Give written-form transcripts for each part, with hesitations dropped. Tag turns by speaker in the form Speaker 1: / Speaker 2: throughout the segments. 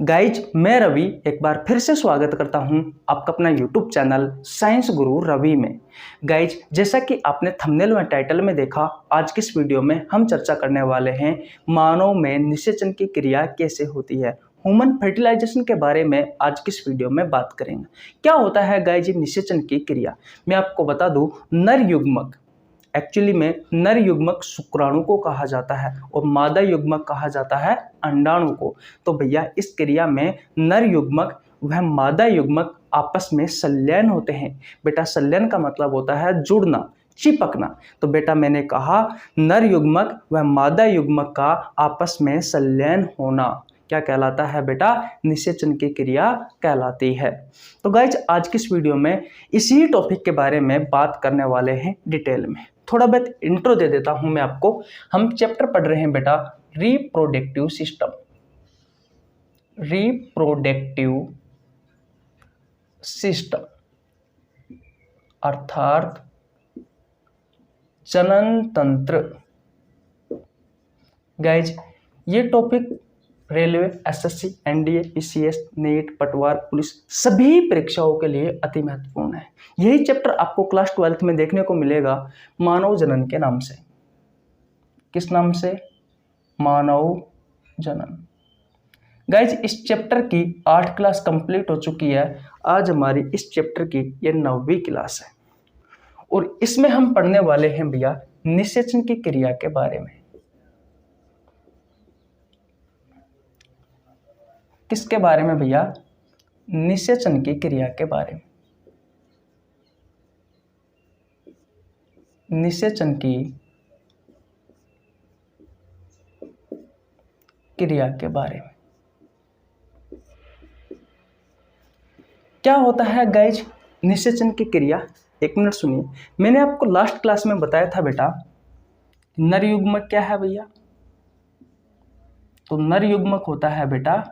Speaker 1: Guys मैं रवि एक बार फिर से स्वागत करता हूं आपका अपना यूट्यूब चैनल साइंस गुरु रवि में। गाइज जैसा कि आपने थंबनेल में टाइटल में देखा, आज की इस वीडियो में हम चर्चा करने वाले हैं मानव में निषेचन की क्रिया कैसे होती है। ह्यूमन फर्टिलाइजेशन के बारे में आज की इस वीडियो में बात करेंगे। क्या होता है गाइज निषेचन की क्रिया? मैं आपको बता दूं, नर युग्मक एक्चुअली में नर युग्मक शुक्राणु को कहा जाता है और मादा युग्मक कहा जाता है अंडाणु को। तो भैया इस क्रिया में नर युग्मक वह मादा युग्मक आपस में संलयन होते हैं। बेटा संलयन का मतलब होता है जुड़ना, चिपकना। तो बेटा मैंने कहा नर युग्मक व मादा युग्मक का आपस में संलयन होना क्या कहलाता है बेटा? निषेचन की क्रिया कहलाती है। तो गाइज आज की इस वीडियो में इसी टॉपिक के बारे में बात करने वाले हैं डिटेल में। थोड़ा बहुत इंट्रो दे देता हूं मैं आपको। हम चैप्टर पढ़ रहे हैं बेटा रिप्रोडक्टिव सिस्टम। रिप्रोडक्टिव सिस्टम अर्थात जनन तंत्र। गाइज ये topic railway, SSC, NDA, PCS, NEET, पटवार, पुलिस सभी परीक्षाओं के लिए अति महत्वपूर्ण है। यही चैप्टर आपको क्लास 12th में देखने को मिलेगा मानव जनन के नाम से। किस नाम से? मानव जनन। गाइज इस चैप्टर की 8 क्लास कंप्लीट हो चुकी है। आज हमारी इस चैप्टर की ये 9वीं क्लास है और इसमें हम पढ़ने वाले हैं भैया निषेचन की क्रिया के बारे में। किसके बारे में भैया? निषेचन की क्रिया के बारे में। निषेचन की क्रिया के बारे में क्या होता है गाइज निषेचन की क्रिया? एक मिनट सुनिए। मैंने आपको लास्ट क्लास में बताया था बेटा नर युग्मक क्या है भैया? तो नर युग्मक होता है बेटा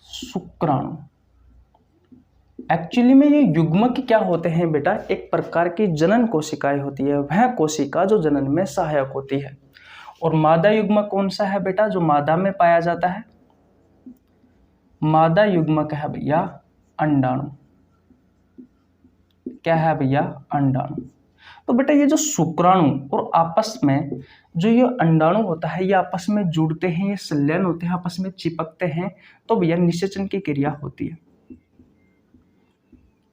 Speaker 1: शुक्राणु। एक्चुअली में ये युग्मक क्या होते हैं बेटा? एक प्रकार की जनन कोशिकाएं होती है, वह कोशिका जो जनन में सहायक होती है। और मादा युग्मक कौन सा है बेटा जो मादा में पाया जाता है? मादा युग्मक है भैया अंडाणु। क्या है भैया? अंडाणु। तो बेटा ये जो शुक्राणु और आपस में जो ये अंडाणु होता है ये आपस में जुड़ते हैं, ये संलयन होते हैं, आपस में चिपकते हैं। तो भैया निषेचन की क्रिया होती है।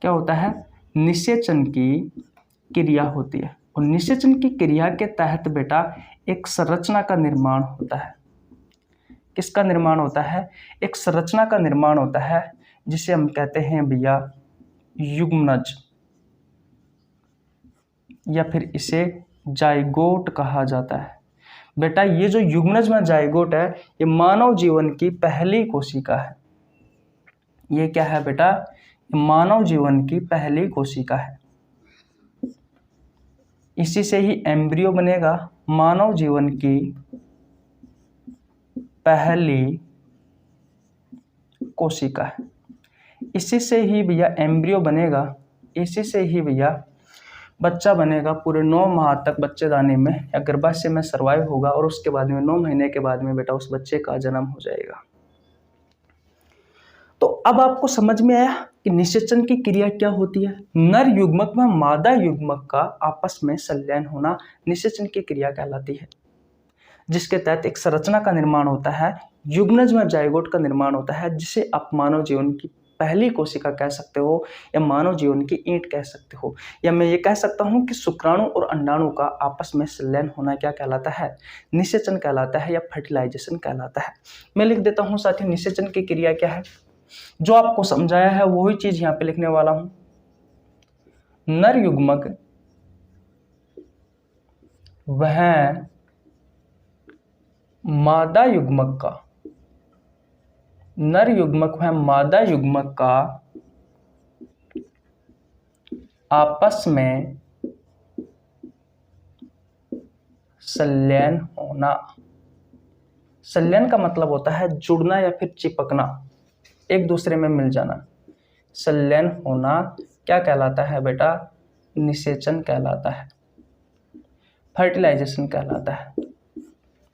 Speaker 1: क्या होता है? निषेचन की क्रिया होती है। और निषेचन की क्रिया के तहत बेटा एक संरचना का निर्माण होता है। किसका निर्माण होता है? एक संरचना का निर्माण होता है जिसे हम कहते हैं भैया युग्मनज, या फिर इसे जाइगोट कहा जाता है। बेटा ये जो युग्मनज में जाइगोट है ये मानव जीवन की पहली कोशिका है। ये क्या है बेटा? मानव जीवन की पहली कोशिका है। इसी से ही एम्ब्रियो बनेगा। मानव जीवन की पहली कोशिका है। इसी से ही भैया एम्ब्रियो बनेगा। इसी से ही भैया बच्चा बनेगा। पूरे 9 माह तक बच्चेदानी में या गर्भाशय में सर्वाइव होगा और उसके बाद में 9 महीने के बाद में बेटा उस बच्चे का जन्म हो जाएगा। तो अब आपको समझ में आया कि निषेचन की क्रिया क्या होती है। नर युग्मक व मादा युग्मक का आपस में संलयन होना निषेचन की क्रिया कहलाती है, जिसके तहत एक संरचना का निर्माण होता है, युग्मनज में जाइगोट का निर्माण होता है, जिसे आप मानव जीवन की पहली कोशिका कह सकते हो या मानव जीवन की ईंट कह सकते हो। या मैं ये कह सकता हूँ कि शुक्राणु और अंडाणु का आपस में संलयन होना क्या कहलाता है? निषेचन कहलाता है या फर्टिलाइजेशन कहलाता है। मैं लिख देता हूँ साथियों निषेचन की क्रिया क्या है। जो आपको समझाया है वही चीज यहाँ पे लिखने वाला हूँ। नर युग्मक वह मादा युग्मक का, नर युग्मक वह मादा युग्मक का आपस में संलयन होना। संलयन का मतलब होता है जुड़ना या फिर चिपकना, एक दूसरे में मिल जाना। संलयन होना क्या कहलाता है बेटा? निषेचन कहलाता है, फर्टिलाइजेशन कहलाता है।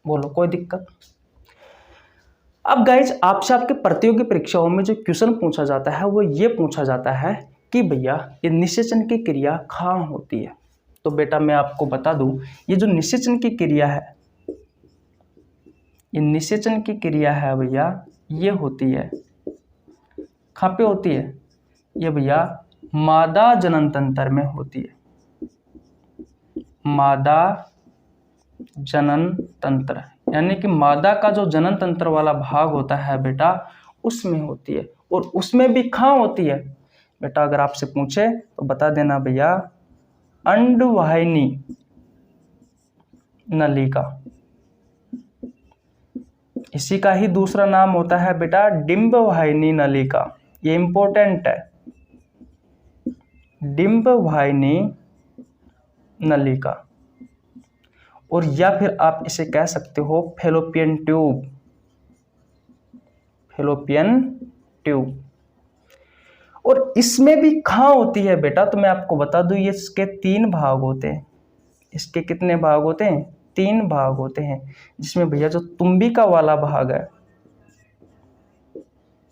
Speaker 1: बोलो कोई दिक्कत? अब गाइज आपसे आपके प्रतियोगी परीक्षाओं में जो क्वेश्चन पूछा जाता है वो ये पूछा जाता है कि भैया ये निषेचन की क्रिया कहाँ होती है। तो बेटा मैं आपको बता दूं, ये जो निषेचन की क्रिया है, ये निषेचन की क्रिया है भैया, ये होती है कहाँ पे होती है, ये भैया मादा जनन तंत्र में होती है। मादा जनन तंत्र यानी कि मादा का जो जनन तंत्र वाला भाग होता है बेटा, उसमें होती है। और उसमें भी कहाँ होती है बेटा, अगर आपसे पूछे तो बता देना भैया, अंडवाहिनी नलिका। इसी का ही दूसरा नाम होता है बेटा डिंबवाहिनी नलिका। ये इंपॉर्टेंट है, डिंबवाहिनी नलिका। और या फिर आप इसे कह सकते हो फैलोपियन ट्यूब, फैलोपियन ट्यूब। और इसमें भी कहाँ होती है बेटा, तो मैं आपको बता दूं, ये इसके 3 भाग होते हैं। इसके कितने भाग होते हैं, 3 भाग होते हैं। जिसमें भैया जो तुम्बिका वाला भाग है,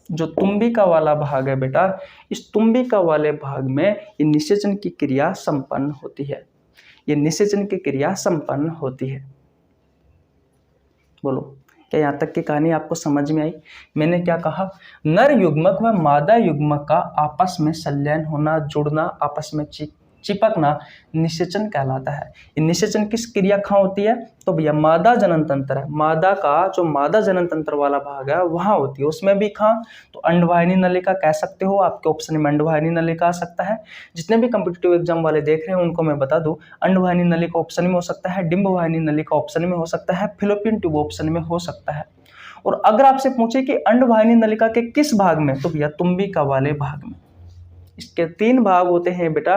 Speaker 1: जो तुम्बिका वाला भाग है बेटा, इस तुम्बिका वाले भाग में ये निषेचन की क्रिया संपन्न होती है। ये निषेचन की क्रिया संपन्न होती है। बोलो क्या यहाँ तक की कहानी आपको समझ में आई। मैंने क्या कहा, नर युग्मक व मादा युग्मक का आपस में संलयन होना, जुड़ना, आपस में चिपकना निषेचन कहलाता है। ये निषेचन किस क्रिया कहाँ होती है, तो भैया मादा जनन तंत्र है, मादा का जो मादा जनन तंत्र वाला भाग है वहाँ होती है। उसमें भी कहाँ, तो अंडवाहिनी नलिका कह सकते हो, आपके ऑप्शन में अंडवाहिनी नलिका आ सकता है। जितने भी कॉम्पिटिटिव एग्जाम वाले देख रहे हैं उनको मैं बता दूं, अंडवाहिनी नलिका ऑप्शन में हो सकता है, डिंबवाहिनी नलिका ऑप्शन में हो सकता है, फैलोपियन ट्यूब ऑप्शन में हो सकता है। और अगर आपसे पूछे कि अंडवाहिनी नलिका के किस भाग में, तो भैया तुम्बिका वाले भाग में। इसके 3 भाग होते हैं बेटा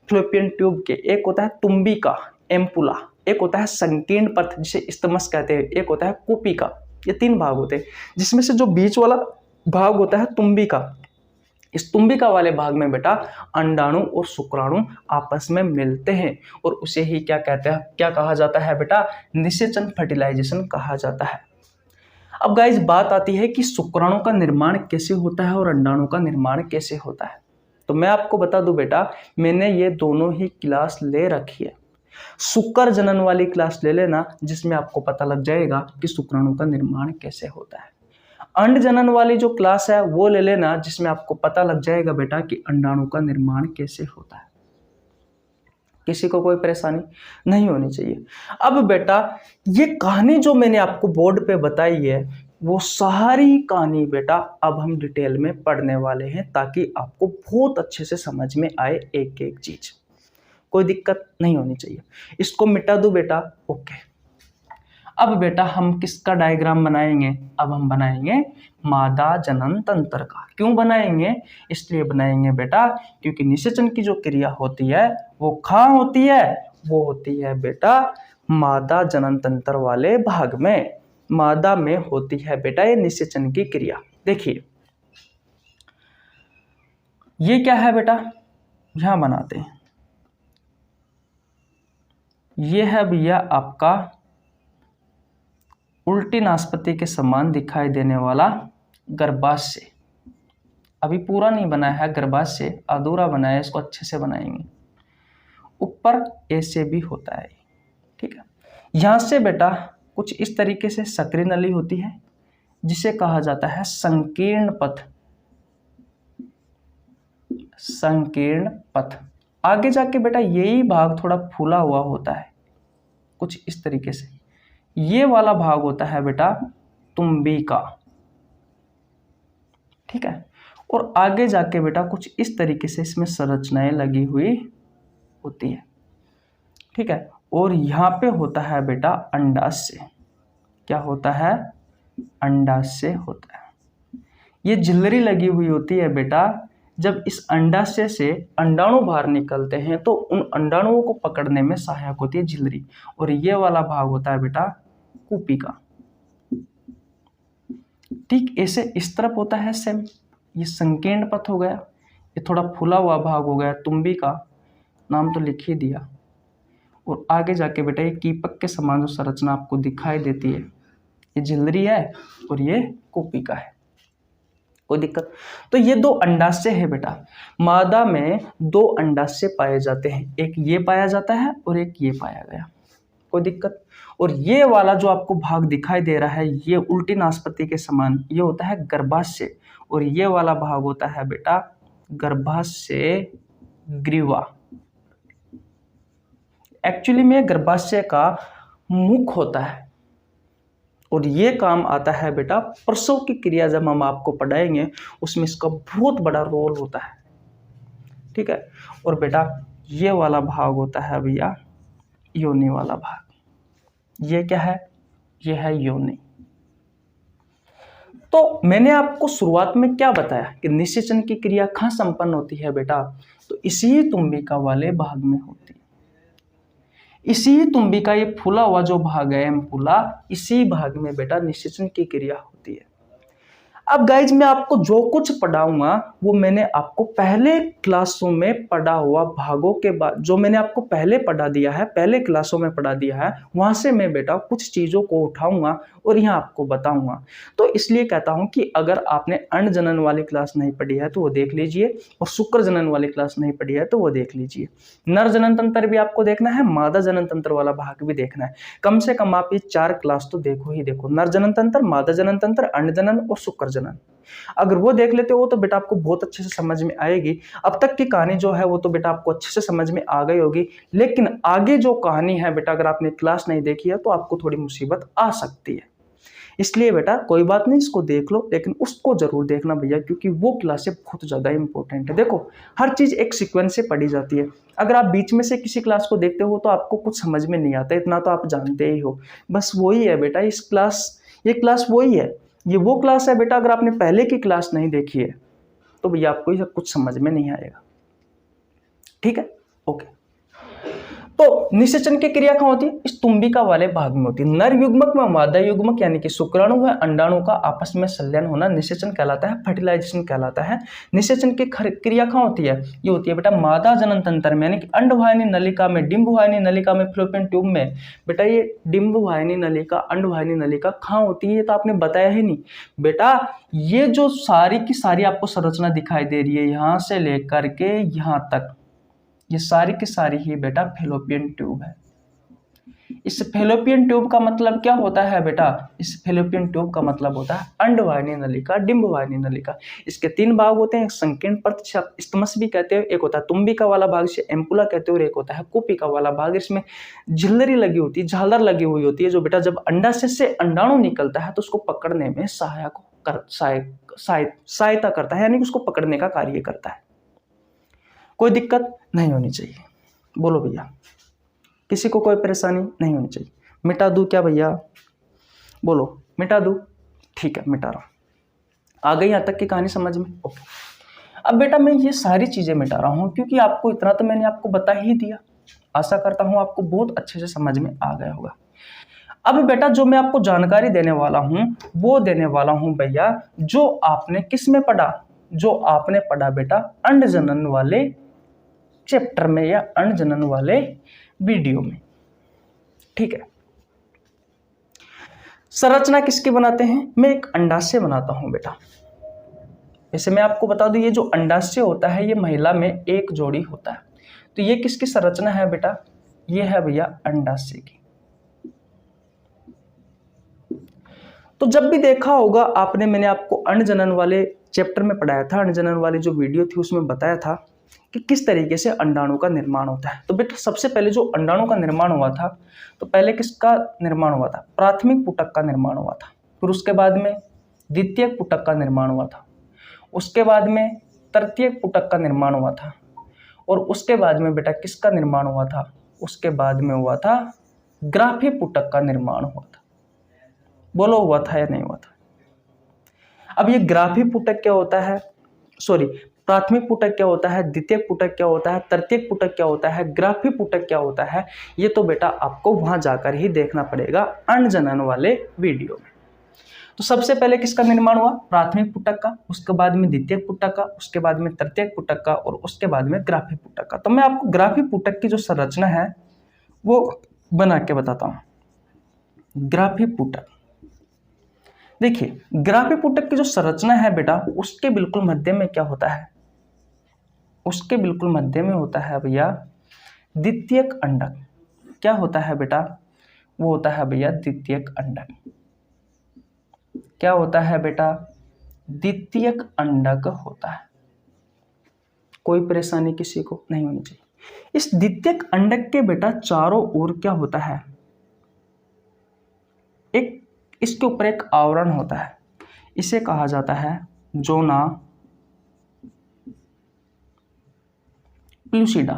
Speaker 1: फैलोपियन ट्यूब के, एक होता है तुम्बिका एम्पुला, एक होता है संकीर्ण पथ जिसे इस्तमस कहते हैं, एक होता है कुपिका। ये 3 भाग होते हैं, जिसमें से जो बीच वाला भाग होता है तुम्बिका, इस तुम्बिका वाले भाग में बेटा अंडाणु और शुक्राणु आपस में मिलते हैं और उसे ही क्या कहते हैं, क्या कहा जाता है बेटा, निषेचन फर्टिलाइजेशन कहा जाता है। अब गाइस बात आती है कि शुक्राणु का निर्माण कैसे होता है और अंडाणु का निर्माण कैसे होता है। तो मैं आपको बता दूं बेटा, मैंने ये दोनों ही क्लास ले रखी है। शुक्र जनन वाली क्लास ले लेना, जिसमें आपको पता लग जाएगा कि शुक्राणु का निर्माण कैसे होता है। अंड जनन वाली जो क्लास है वो ले लेना, जिसमें आपको पता लग जाएगा बेटा कि अंडाणु का निर्माण कैसे होता है। किसी को कोई परेशानी नहीं होनी चाहिए। अब बेटा ये कहानी जो मैंने आपको बोर्ड पे बताई है, वो सारी कहानी बेटा अब हम डिटेल में पढ़ने वाले हैं, ताकि आपको बहुत अच्छे से समझ में आए एक एक चीज, कोई दिक्कत नहीं होनी चाहिए। इसको मिटा दो बेटा, ओके। अब बेटा हम किसका डायग्राम बनाएंगे, अब हम बनाएंगे मादा जनन तंत्र का। क्यों बनाएंगे, इसलिए बनाएंगे बेटा क्योंकि निषेचन की जो क्रिया होती है वो कहाँ होती है, वो होती है बेटा मादा जनन तंत्र वाले भाग में, मादा में होती है बेटा ये निषेचन की क्रिया। देखिए ये क्या है बेटा, यहां बनाते हैं, ये है भैया आपका उल्टी नाशपाती के समान दिखाई देने वाला गर्भाशय। अभी पूरा नहीं बनाया है, गर्भाशय अधूरा बनाया है, इसको अच्छे से बनाएंगे। ऊपर ऐसे भी होता है, ठीक है। यहां से बेटा कुछ इस तरीके से सक्रिय नली होती है, जिसे कहा जाता है संकीर्ण पथ, संकीर्ण पथ। आगे जाके बेटा यही भाग थोड़ा फूला हुआ होता है, कुछ इस तरीके से। ये वाला भाग होता है बेटा तुम्बिका, ठीक है। और आगे जाके बेटा कुछ इस तरीके से इसमें संरचनाएं लगी हुई होती है, ठीक है। और यहाँ पे होता है बेटा अंडाशय। क्या होता है, अंडाशय होता है। ये झिल्ली लगी हुई होती है बेटा, जब इस अंडाशय से अंडाणु बाहर निकलते हैं तो उन अंडाणुओं को पकड़ने में सहायक होती है झिल्ली। और ये वाला भाग होता है बेटा कुपिका। ठीक ऐसे इस तरफ होता है सेम, ये संकीर्ण पथ हो गया, ये थोड़ा फूला हुआ भाग हो गया तुम्बिका, नाम तो लिख ही दिया। और आगे जाके बेटा ये कीपक के समान जो संरचना आपको दिखाई देती है, ये झिल्ली है और ये कोपिका है। कोई दिक्कत? तो ये दो अंडाशय है बेटा। मादा में दो अंडाशय पाए जाते हैं, एक ये पाया जाता है और एक ये पाया गया। कोई दिक्कत? और ये वाला जो आपको भाग दिखाई दे रहा है ये उल्टी नासपति के समान, ये होता है गर्भाशय, और ये वाला भाग होता है बेटा गर्भाशय ग्रीवा। एक्चुअली में गर्भाशय का मुख होता है और ये काम आता है बेटा प्रसव की क्रिया, जब हम आपको पढ़ाएंगे उसमें इसका बहुत बड़ा रोल होता है। ठीक है। और बेटा ये वाला भाग होता है भैया योनि वाला भाग। ये क्या है? ये है योनि। तो मैंने आपको शुरुआत में क्या बताया कि निषेचन की क्रिया कहाँ संपन्न होती है बेटा? तो इसी तुम्बिका वाले भाग में होती है। इसी तुम्बिका, ये फूला हुआ जो भाग है एम्पुला, इसी भाग में बेटा निषेचन की क्रिया होती है। अब गाइज मैं आपको जो कुछ पढ़ाऊंगा वो मैंने आपको पहले क्लासों में पढ़ा हुआ भागों के बाद, जो मैंने आपको पहले पढ़ा दिया है, पहले क्लासों में पढ़ा दिया है, वहां से मैं बेटा कुछ चीजों को उठाऊंगा और यहाँ आपको बताऊंगा। तो इसलिए कहता हूं कि अगर आपने अंड जनन वाली क्लास नहीं पढ़ी है तो वो देख लीजिए, और शुक्र जनन वाली क्लास नहीं पढ़ी है तो वो देख लीजिए। नर जनन तंत्र भी आपको देखना है, मादा जनन तंत्र वाला भाग भी देखना है। कम से कम आप ये 4 क्लास तो देखो ही देखो, नर जनन तंत्र, मादा जनन तंत्र, अंड जनन और शुक्र जनन। अगर वो देख लेते हो तो बेटा आपको बहुत अच्छे से समझ में आएगी। अब तक की कहानी जो है वो तो बेटा आपको अच्छे से समझ में आ गई होगी, लेकिन आगे जो कहानी है बेटा अगर आपने क्लास नहीं देखी है तो आपको थोड़ी मुसीबत आ सकती है। इसलिए बेटा कोई बात नहीं, इसको देख लो, लेकिन उसको जरूर देखना भैया, क्योंकि वो क्लासें बहुत ज्यादा इंपॉर्टेंट है। देखो हर चीज एक सीक्वेंस से पढ़ी जाती है। अगर आप बीच में से किसी क्लास को देखते हो तो आपको कुछ समझ में नहीं आता, इतना तो आप जानते ही हो। बस वही है बेटा इस क्लास, ये क्लास वही है, ये वो क्लास है बेटा। अगर आपने पहले की क्लास नहीं देखी है तो भैया आपको ये कुछ समझ में नहीं आएगा। ठीक है, ओके। तो निषेचन की क्रिया कहाँ होती है? इस तुम्बिका वाले भाग में होती है। नर युग्मक में मादा युग्मक यानी कि शुक्राणु व अंडाणु का आपस में संलयन होना निषेचन कहलाता है, फर्टिलाइजेशन कहलाता है। निषेचन की क्रिया कहाँ होती है? ये होती है बेटा मादा जनन तंत्र में, यानी कि अंडवाहिनी नलिका में, डिंबवाहिनी नलिका में, फ्लोपियन ट्यूब में। बेटा ये डिंबवाहिनी नलिका, अंडवाहिनी नलिका कहाँ होती है ये तो आपने बताया ही नहीं बेटा। ये जो सारी की सारी आपको संरचना दिखाई दे रही है यहाँ से लेकर के यहाँ तक, ये सारी की सारी ही बेटा फेलोपियन ट्यूब है। इस फेलोपियन ट्यूब का मतलब क्या होता है बेटा? इस फेलोपियन ट्यूब का मतलब होता है अंडवाहिनी नलिका, डिंबवाहिनी नलिका। इसके 3 भाग होते हैं, एक संकीर्ण प्रत्यक्ष स्टमस भी कहते हैं, एक होता है तुम्बिका वाला भाग से एम्पुला कहते हैं, और एक होता है कुपिका वाला भाग। इसमें झिल्लरी लगी होती है, झालर लगी हुई होती है, जो बेटा जब अंडाशय से अंडाणु निकलता है तो उसको पकड़ने में सहायता करता है, यानी कि उसको पकड़ने का कार्य करता है। कोई दिक्कत नहीं होनी चाहिए, बोलो भैया। किसी को कोई परेशानी नहीं होनी चाहिए। मिटा दूं क्या भैया? बोलो मिटा दूं? ठीक है, मिटा रहा हूं। आ गई यहां तक की कहानी समझ में? ओके। अब बेटा मैं ये सारी चीजें मिटा रहा हूं क्योंकि आपको इतना तो मैंने आपको बता ही दिया। आशा करता हूं आपको बहुत अच्छे से समझ में आ गया होगा। अब बेटा जो मैं आपको जानकारी देने वाला हूं वो देने वाला हूं भैया जो आपने किस में पढ़ा, जो आपने पढ़ा बेटा अंड जनन वाले चैप्टर में या अंड जनन वाले वीडियो में। ठीक है। संरचना किसकी बनाते हैं? मैं एक अंडाशय बनाता हूं बेटा। वैसे मैं आपको बता दूं ये जो अंडाशय होता है ये महिला में एक जोड़ी होता है। तो ये किसकी संरचना है बेटा? ये है भैया अंडाशय की। तो जब भी देखा होगा आपने, मैंने आपको अंड जनन वाले चैप्टर में पढ़ाया था, अंड जनन वाली जो वीडियो थी उसमें बताया था कि किस तरीके से अंडाणु का निर्माण होता है। तो बेटा सबसे पहले जो अंडाणु का निर्माण हुआ था तो पहले किसका निर्माण हुआ था? प्राथमिक पुटक का निर्माण हुआ था। फिर उसके बाद में द्वितीयक पुटक का निर्माण हुआ था। उसके बाद में तृतीयक पुटक का निर्माण हुआ था। और उसके बाद में बेटा किसका निर्माण हुआ था? उसके बाद में हुआ था ग्राफी पुटक का निर्माण हुआ था। बोलो हुआ था या नहीं हुआ था? अब ये ग्राफी पुटक क्या होता है, सॉरी प्राथमिक पुटक क्या होता है, द्वितीयक पुटक क्या होता है, तृतीयक पुटक क्या होता है, ग्राफी पुटक क्या होता है, ये तो बेटा आपको वहां जाकर ही देखना पड़ेगा अंड जनन वाले वीडियो में। तो सबसे पहले किसका निर्माण हुआ? प्राथमिक पुटक का, उसके बाद में द्वितीयक पुटक का, उसके बाद में तृतीयक पुटक का, और उसके बाद में ग्राफी पुटक का। तो मैं आपको ग्राफी पुटक की जो संरचना है वो बना के बताता हूं। ग्राफी पुटक, देखिए ग्राफीपुटक की जो संरचना है बेटा, उसके बिल्कुल मध्य में क्या होता है, उसके बिल्कुल मध्य में होता है भैया द्वितीयक अंडक। क्या होता है बेटा, वो होता है भैया द्वितीयक अंडक। क्या होता है बेटा, द्वितीयक अंडक होता है। कोई परेशानी किसी को नहीं होनी चाहिए। इस द्वितीयक अंडक के बेटा चारों ओर क्या होता है, एक इसके ऊपर एक आवरण होता है, इसे कहा जाता है जोना पेलुसिडा।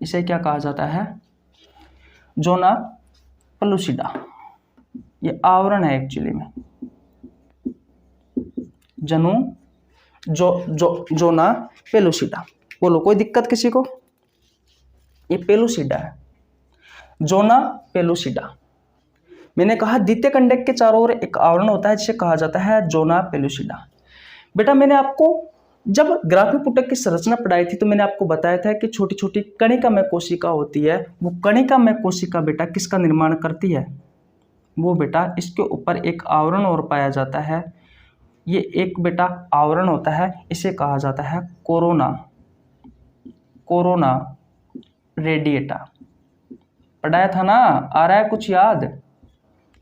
Speaker 1: इसे क्या कहा जाता है, जोना पेलुसिडा। ये आवरण है एक्चुअली में, जोना पेलुसिडा। बोलो कोई दिक्कत किसी को, ये पेलुसिडा है, जोना पेलुसिडा। मैंने कहा द्वितीयक अंडक के चारों ओर एक आवरण होता है जिसे कहा जाता है जोना पेलुसिडा। बेटा मैंने आपको जब ग्राफीपुटक की संरचना पढ़ाई थी तो मैंने आपको बताया था कि छोटी छोटी कणिकामय कोशिका होती है। वो कणिकामय कोशिका बेटा किसका निर्माण करती है, वो बेटा इसके ऊपर एक आवरण और पाया जाता है। ये एक बेटा आवरण होता है, इसे कहा जाता है कोरोना रेडिएटा। पढ़ाया था ना, आ रहा है कुछ याद?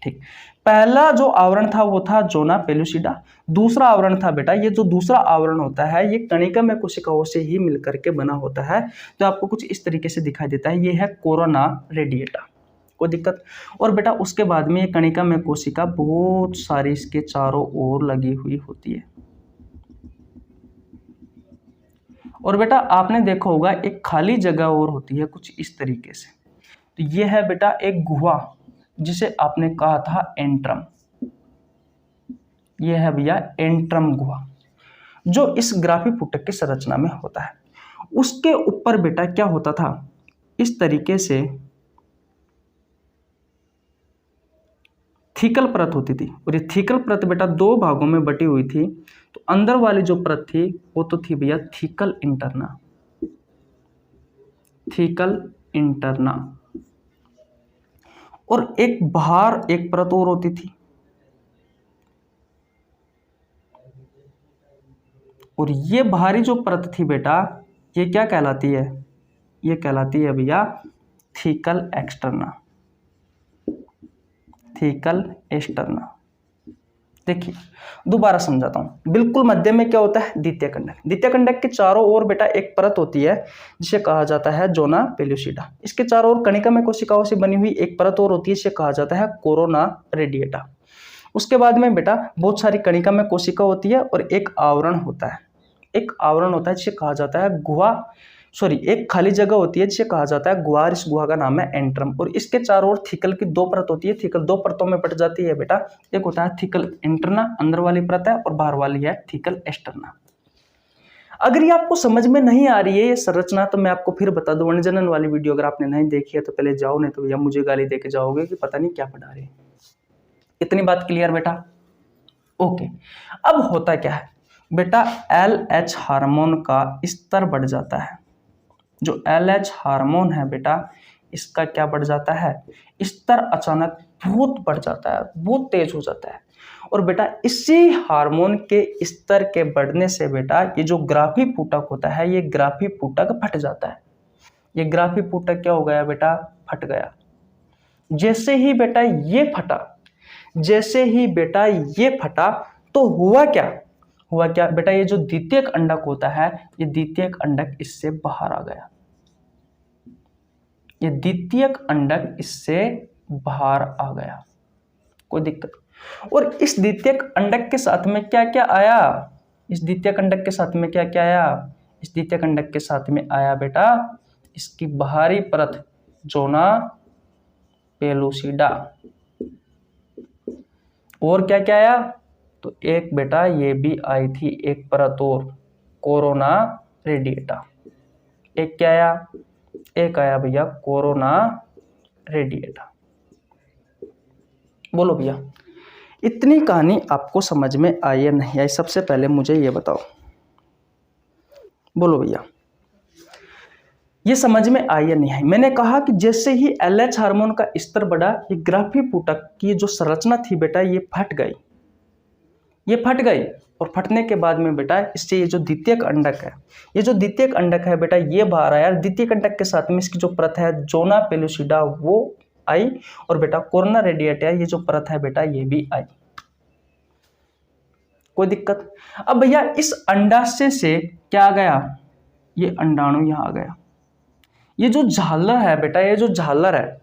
Speaker 1: ठीक, पहला जो आवरण था वो था जोना पेलुसिडा। दूसरा आवरण था बेटा, ये जो दूसरा आवरण होता है ये कणिकामय कोशिकाओं से ही मिलकर के बना होता है। तो आपको कुछ इस तरीके से दिखाई देता है, ये है कोरोना रेडिएटा। कोई दिक्कत? और बेटा उसके बाद में ये कणिकामय कोशिका बहुत सारी इसके चारों ओर लगी हुई होती है। और बेटा आपने देखा होगा एक खाली जगह और होती है कुछ इस तरीके से। तो ये है बेटा एक गुहा जिसे आपने कहा था एंट्रम। यह है भैया एंट्रम गुहा जो इस ग्राफीपुटक की संरचना में होता है। उसके ऊपर बेटा क्या होता था, इस तरीके से थीकल परत होती थी। और ये थीकल परत बेटा दो भागों में बटी हुई थी। तो अंदर वाली जो परत थी वो तो थी भैया थीकल इंटरना, थीकल इंटरना। और एक बाहर एक परत और होती थी, और ये बाहरी जो परत थी बेटा ये क्या कहलाती है, ये कहलाती है भैया थीकल एक्सटर्ना, थीकल एक्सटर्ना। देखिए दोबारा समझाता हूं। बिल्कुल मध्य में क्या होता है, द्वितीयक अंडक। द्वितीयक अंडक के चारों ओर बेटा एक परत होती है जिसे कहा जाता है जोना पेलुसिडा। इसके चारों ओर कणिकामय कोशिकाओं से बनी हुई एक परत और होती है, इसे कहा जाता है कोरोना रेडिएटा। उसके बाद में बेटा बहुत सारी कणिकामय कोशिका होती है और एक आवरण होता है, एक आवरण होता है जिसे कहा जाता है गुहा, एक खाली जगह होती है जिसे कहा जाता है गुहा। इस गुहा का नाम है एंट्रम। और इसके चारों ओर थीकल की दो परत होती है। थीकल दो परतों में बट जाती है बेटा, एक होता है थीकल इंटरना, अंदर वाली परत है, और बाहर वाली है थीकल एक्सटर्ना। अगर ये आपको समझ में नहीं आ रही है ये संरचना तो मैं आपको फिर बता दूं, वर्णजनन वाली वीडियो अगर आपने नहीं देखी है तो पहले जाओ, नहीं तो भैया मुझे गाली देके जाओगे कि पता नहीं क्या पढ़ा रहे। इतनी बात क्लियर बेटा? ओके। अब होता क्या है बेटा, LH हार्मोन का स्तर बढ़ जाता है। जो LH हार्मोन है बेटा इसका क्या बढ़ जाता है, स्तर अचानक बहुत बढ़ जाता है, बहुत तेज हो जाता है। और बेटा इसी हार्मोन के स्तर के बढ़ने से बेटा ये जो ग्राफीपुटक होता है ये ग्राफीपुटक फट जाता है। ये ग्राफीपुटक क्या हो गया बेटा, फट गया। जैसे ही बेटा ये फटा, जैसे ही बेटा ये फटा तो हुआ क्या, हुआ क्या बेटा, ये जो द्वितीयक अंडक होता है ये द्वितीयक अंडक इससे बाहर आ गया। ये द्वितीयक अंडक इससे बाहर आ गया। कोई दिक्कत? और इस द्वितीयक अंडक के साथ में क्या क्या आया, इस द्वितीयक अंडक के साथ में क्या क्या आया, इस द्वितीयक अंडक के साथ में आया बेटा इसकी बाहरी परत जोना पेलुसिडा। और क्या क्या आया, तो एक बेटा ये भी आई थी एक परत और कोरोना रेडिएटा। एक क्या आया, एक आया भैया कोरोना रेडिएटा। बोलो भैया इतनी कहानी आपको समझ में आई या नहीं आई, सबसे पहले मुझे ये बताओ। बोलो भैया ये समझ में आई या नहीं आई? मैंने कहा कि जैसे ही LH हार्मोन का स्तर बढ़ा, ये ग्राफी पुटक की जो संरचना थी बेटा ये फट गई, ये फट गई। और फटने के बाद में बेटा इससे ये जो द्वितीयक अंडक है, ये जो द्वितीयक अंडक है बेटा ये बाहर आया। द्वितीयक अंडक के साथ में इसकी जो परत है जोना पेलुसिडा वो आई, और बेटा कोरोना रेडिएटा ये जो परत है बेटा ये भी आई। कोई दिक्कत? अब भैया इस अंडाशय से क्या आ गया, ये अंडाणु यहां आ गया। ये जो झालर है बेटा, ये जो झालर है,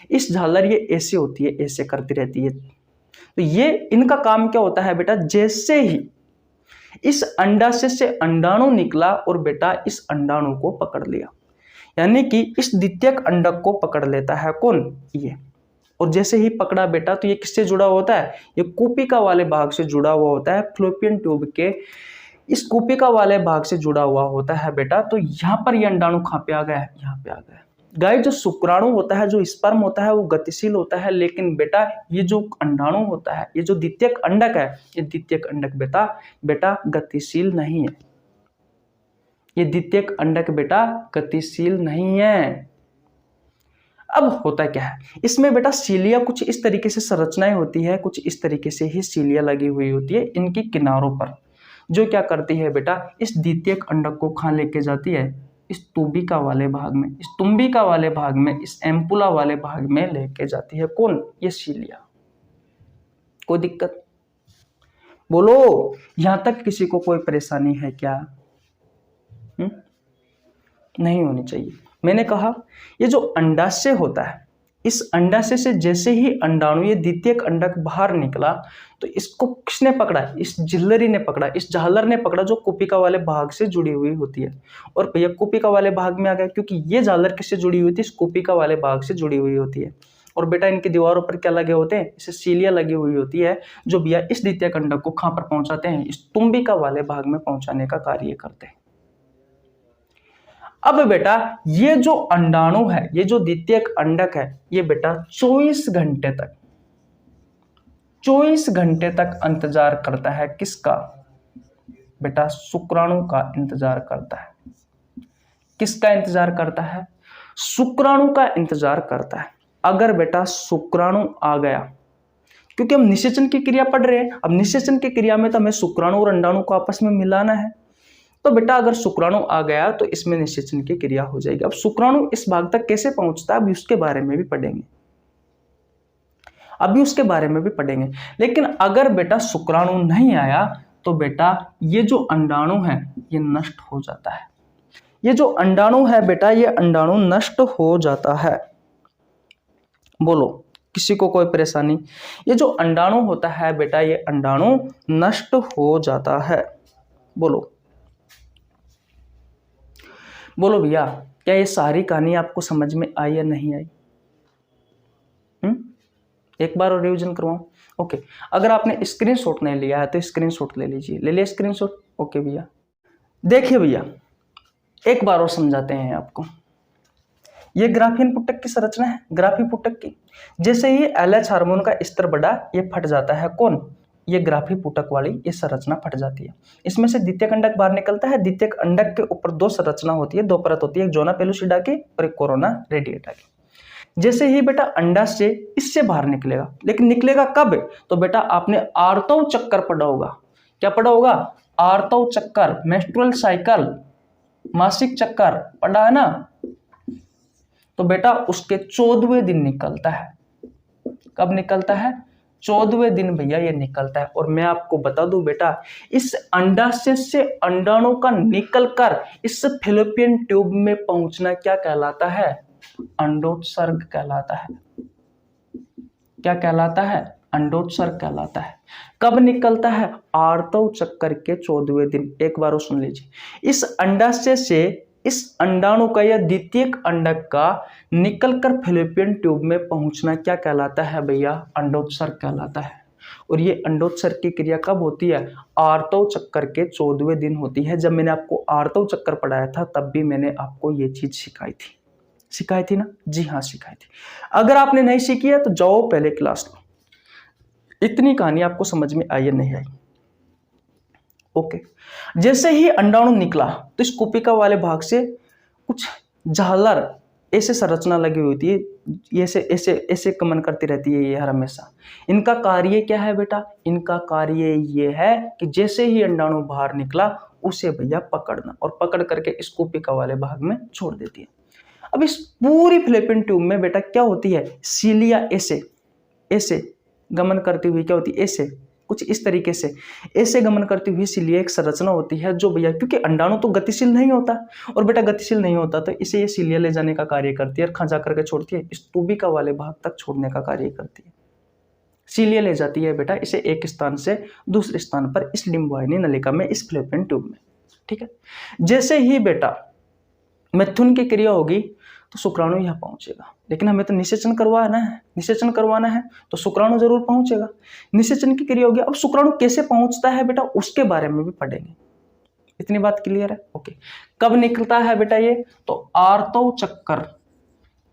Speaker 1: इस झालर ये ऐसे होती है, ऐसे करती रहती है। तो ये इनका काम क्या होता है बेटा, जैसे ही इस अंडाशय से अंडाणु निकला और बेटा इस अंडाणु को पकड़ लिया, यानी कि इस द्वितीयक अंडक को पकड़ लेता है कौन, ये। और जैसे ही पकड़ा बेटा तो ये किससे जुड़ा होता है, ये कूपिका वाले भाग से जुड़ा हुआ होता है, फ्लोपियन ट्यूब के इस कूपिका वाले भाग से जुड़ा हुआ होता है बेटा। तो यहाँ पर ये अंडाणु कहाँ पे आ गया है, यहाँ पे आ गया। गाइस जो शुक्राणु होता है, जो स्पर्म होता है वो गतिशील होता है, लेकिन बेटा ये जो अंडाणु होता है, ये जो द्वितीयक अंडक है, ये द्वितीयक अंडक बेटा गतिशील नहीं है। ये द्वितीयक अंडक बेटा गतिशील नहीं है। अब होता क्या है इसमें बेटा, सीलिया कुछ इस तरीके से संरचनाएं होती है, कुछ इस तरीके से ही सीलिया लगी हुई होती है इनकी किनारों पर, जो क्या करती है बेटा, इस द्वितीयक अंडक को कहाँ लेके जाती है, इस तुबिका वाले भाग में, इस तुम्बिका वाले भाग में, इस एम्पुला वाले भाग में लेके जाती है कौन, ये सीलिया। कोई दिक्कत? बोलो, यहां तक किसी को कोई परेशानी है क्या? नहीं होनी चाहिए। मैंने कहा ये जो अंडाशय होता है, इस अंडाशय से जैसे ही अंडाणु ये द्वितीयक अंडक बाहर निकला तो इसको किसने पकड़ा, इस जिल्लरी ने पकड़ा, इस झालर ने पकड़ा, जो कुपिका वाले भाग से जुड़ी हुई होती है। और भैया कुपिका वाले भाग में आ गया, क्योंकि ये झालर किससे जुड़ी हुई थी, इस कुपिका वाले भाग से जुड़ी हुई होती है। और बेटा इनकी दीवारों पर क्या लगे होते हैं, इसे सीलिया लगी हुई होती है, जो भैया इस द्वितीयक अंडक को कहां पर पहुंचाते हैं, इस तुम्बिका वाले भाग में पहुंचाने का कार्य करते हैं। अब बेटा ये जो अंडाणु है, ये जो द्वितीयक अंडक है, ये बेटा 24 घंटे तक इंतजार करता है किसका बेटा, शुक्राणु का इंतजार करता है। किसका इंतजार करता है, शुक्राणु का इंतजार करता है। अगर बेटा शुक्राणु आ गया, क्योंकि हम निषेचन की क्रिया पढ़ रहे हैं, अब निषेचन की क्रिया में तो हमें शुक्राणु और अंडाणु को आपस में मिलाना है। तो बेटा अगर शुक्राणु आ गया तो इसमें निषेचन की क्रिया हो जाएगी। अब शुक्राणु इस भाग तक कैसे पहुंचता है, अभी उसके बारे में भी पढ़ेंगे, लेकिन अगर बेटा शुक्राणु नहीं आया तो बेटा ये जो अंडाणु है ये नष्ट हो जाता है। ये जो अंडाणु है बेटा, ये अंडाणु नष्ट हो जाता है। बोलो, किसी को कोई परेशानी? ये जो अंडाणु होता है बेटा, ये अंडाणु नष्ट हो जाता है। बोलो भैया, क्या ये सारी कहानी आपको समझ में आई या नहीं आई? एक बार और रिवीजन करवाऊं? ओके, अगर आपने स्क्रीनशॉट नहीं लिया है तो स्क्रीनशॉट ले लीजिए। ले लिया स्क्रीनशॉट? ओके भैया, देखिए भैया एक बार और समझाते हैं आपको। ये ग्राफीन पुटक की संरचना है, ग्राफी पुटक की। जैसे ही LH हार्मोन का स्तर बढ़ा, ये फट जाता है कौन, ये ग्राफी पुटक वाली ये संरचना फट जाती है। इसमें से द्वितीयक अंडक बाहर निकलता है। द्वितीयक अंडक के ऊपर दो संरचना होती है, दो परत होती है, एक जोना पेलुसिडा की और एक कोरोना रेडिएटा की। जैसे ही बेटा अंडाशय इससे बाहर निकलेगा, लेकिन निकलेगा कब, तो बेटा आपने आर्तव चक्कर पढ़ा होगा। क्या पढ़ा होगा, आर्तव चक्कर, मेंस्ट्रुअल साइकिल, मासिक चक्कर पढ़ा है ना। तो बेटा उसके 14वें दिन निकलता है। कब निकलता है, 14वें दिन भैया ये निकलता है। और मैं आपको बता दूं बेटा, इस अंडाशय से अंडाणु का निकलकर इस फैलोपियन ट्यूब में पहुंचना क्या कहलाता है, अंडोत्सर्ग कहलाता है। क्या कहलाता है, अंडोत्सर्ग कहलाता है। कब निकलता है, आर्तव चक्कर के 14वें दिन। एक बार सुन लीजिए, इस अंडाशय से इस अंडाणु का या द्वितीयक अंडक का निकलकर फैलोपियन ट्यूब में पहुंचना क्या कहलाता है भैया, अंडोत्सर्ग कहलाता है। और ये अंडोत्सर्ग की क्रिया कब होती है, आर्तव चक्कर के 14वें दिन होती है। जब मैंने आपको आर्तव चक्कर पढ़ाया था तब भी मैंने आपको ये चीज सिखाई थी ना, जी हाँ सिखाई थी। अगर आपने नहीं सीखी है तो जाओ पहले क्लास लो। इतनी कहानी आपको समझ में आई या नहीं आई? ओके, जैसे ही अंडाणु निकला तो इस कुपिका वाले भाग से कुछ झालर ऐसे संरचना लगी हुई होती है, ऐसे ऐसे ऐसे गमन करती रहती है ये हर हमेशा। इनका कार्य क्या है बेटा? इनका कार्य ये है कि जैसे ही अंडाणु बाहर निकला उसे भैया पकड़ना, और पकड़ करके इस कोशिका वाले भाग में छोड़ देती है। अब इस पूरी फ्लैपियन ट्यूब में बेटा क्या होती है? सीलिया ऐसे ऐसे गमन करती हुई क्या होती है? ऐसे कुछ इस तरीके से ऐसे गमन करती हुई सीलिया एक संरचना होती है जो भैया, क्योंकि अंडाणु तो गतिशील नहीं होता, और बेटा गतिशील नहीं होता तो इसे ये सीलिया ले जाने का कार्य करती है और खा जा करके छोड़ती है, इस टूबिका वाले भाग तक छोड़ने का कार्य करती है। सीलिया ले जाती है बेटा इसे एक स्थान से दूसरे स्थान पर इस डिंबवाहिनी नलिका में, इस फ्लैपियन ट्यूब में। ठीक है, जैसे ही बेटा मैथुन की क्रिया होगी तो शुक्राणु यहाँ पहुंचेगा, लेकिन हमें तो निषेचन करवाना है, निषेचन करवाना है तो शुक्राणु जरूर पहुंचेगा। निषेचन की क्रिया होगी। अब शुक्राणु कैसे पहुंचता है बेटा उसके बारे में भी पढ़ेंगे। इतनी बात क्लियर है? ओके। कब निकलता है बेटा ये? तो आर्तव चक्कर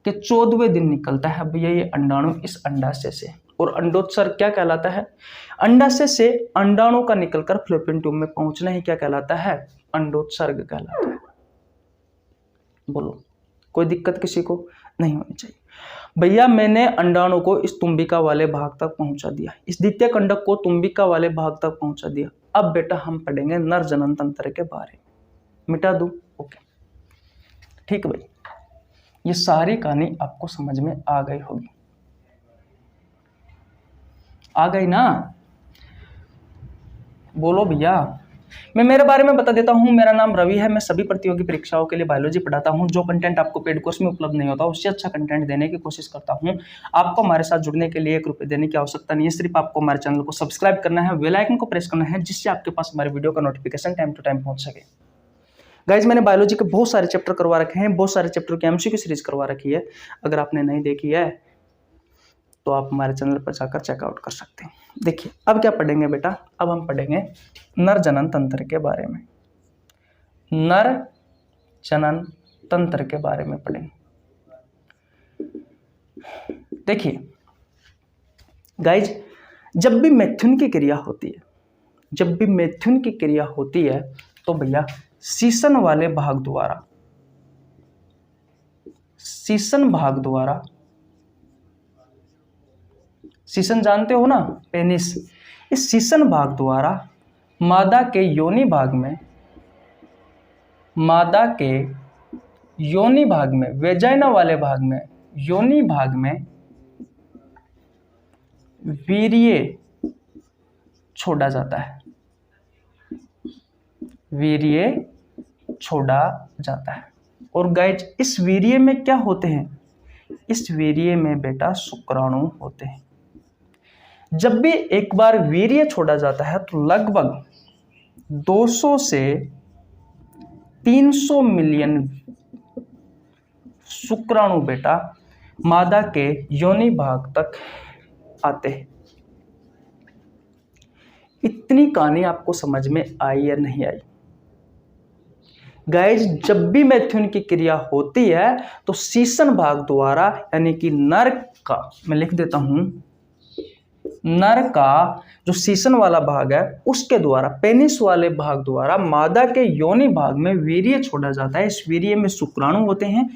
Speaker 1: के 14वें दिन निकलता है भैया ये अंडाणु इस अंडाशय से, और अंडोत्सर्ग क्या कहलाता है? अंडाशय से अंडाणु का निकलकर फ्लैपियन ट्यूब में पहुंचना ही क्या कहलाता है? अंडोत्सर्ग कहलाता है। बोलो, कोई दिक्कत किसी को नहीं होनी चाहिए। भैया मैंने अंडाणु को इस तुम्बिका वाले भाग तक पहुंचा दिया, इस द्वितीय कंडक को तुम्बिका वाले भाग तक पहुंचा दिया। अब बेटा हम पढ़ेंगे नर जनन तंत्र के बारे में। मिटा दूं? ओके ठीक भाई, ये सारी कहानी आपको समझ में आ गई होगी, आ गई ना? बोलो भैया। मैं मेरे बारे में बता देता हूं, मेरा नाम रवि है, मैं सभी प्रतियोगी परीक्षाओं के लिए बायोलॉजी पढ़ाता हूं। जो कंटेंट आपको पेड कोर्स में उपलब्ध नहीं होता उससे अच्छा कंटेंट देने की कोशिश करता हूं। आपको हमारे साथ जुड़ने के लिए 1 रुपये देने की आवश्यकता नहीं है, सिर्फ आपको हमारे चैनल को सब्सक्राइब करना है, बेल आइकन को प्रेस करना है, जिससे आपके पास हमारे वीडियो का नोटिफिकेशन टाइम टू टाइम पहुंच सके। गाइज मैंने बायोलॉजी के बहुत सारे चैप्टर करवा रखे हैं, बहुत सारे चैप्टर की एमसीक्यू सीरीज करवा रखी है। अगर आपने नहीं देखी है तो आप हमारे चैनल पर जाकर चेकआउट कर सकते हैं। देखिए अब क्या पढ़ेंगे बेटा? अब हम पढ़ेंगे नर जनन तंत्र के बारे में। नर जनन तंत्र के बारे में पढ़ेंगे। देखिए गाइज, जब भी मैथुन की क्रिया होती है, जब भी मैथुन की क्रिया होती है तो भैया सीसन वाले भाग द्वारा, सीसन भाग द्वारा, सीसन जानते हो ना, पेनिस, इस सीसन भाग द्वारा मादा के योनि भाग में, मादा के योनि भाग में, वेजाइना वाले भाग में, योनि भाग में वीर्य छोड़ा जाता है, वीर्य छोड़ा जाता है। और गाइज इस वीर्य में क्या होते हैं? इस वीर्य में बेटा शुक्राणु होते हैं। जब भी एक बार वीर्य छोड़ा जाता है तो लगभग 200 से 300 मिलियन शुक्राणु बेटा मादा के योनि भाग तक आते हैं। इतनी कहानी आपको समझ में आई या नहीं आई? गाइज जब भी मैथुन की क्रिया होती है तो सीसन भाग द्वारा, यानी कि नर का, मैं लिख देता हूं, नर का जो सीसन वाला भाग है उसके द्वारा, पेनिस वाले भाग द्वारा मादा के योनि भाग में वीर्य छोड़ा जाता है। इस वीर्य में शुक्राणु होते हैं।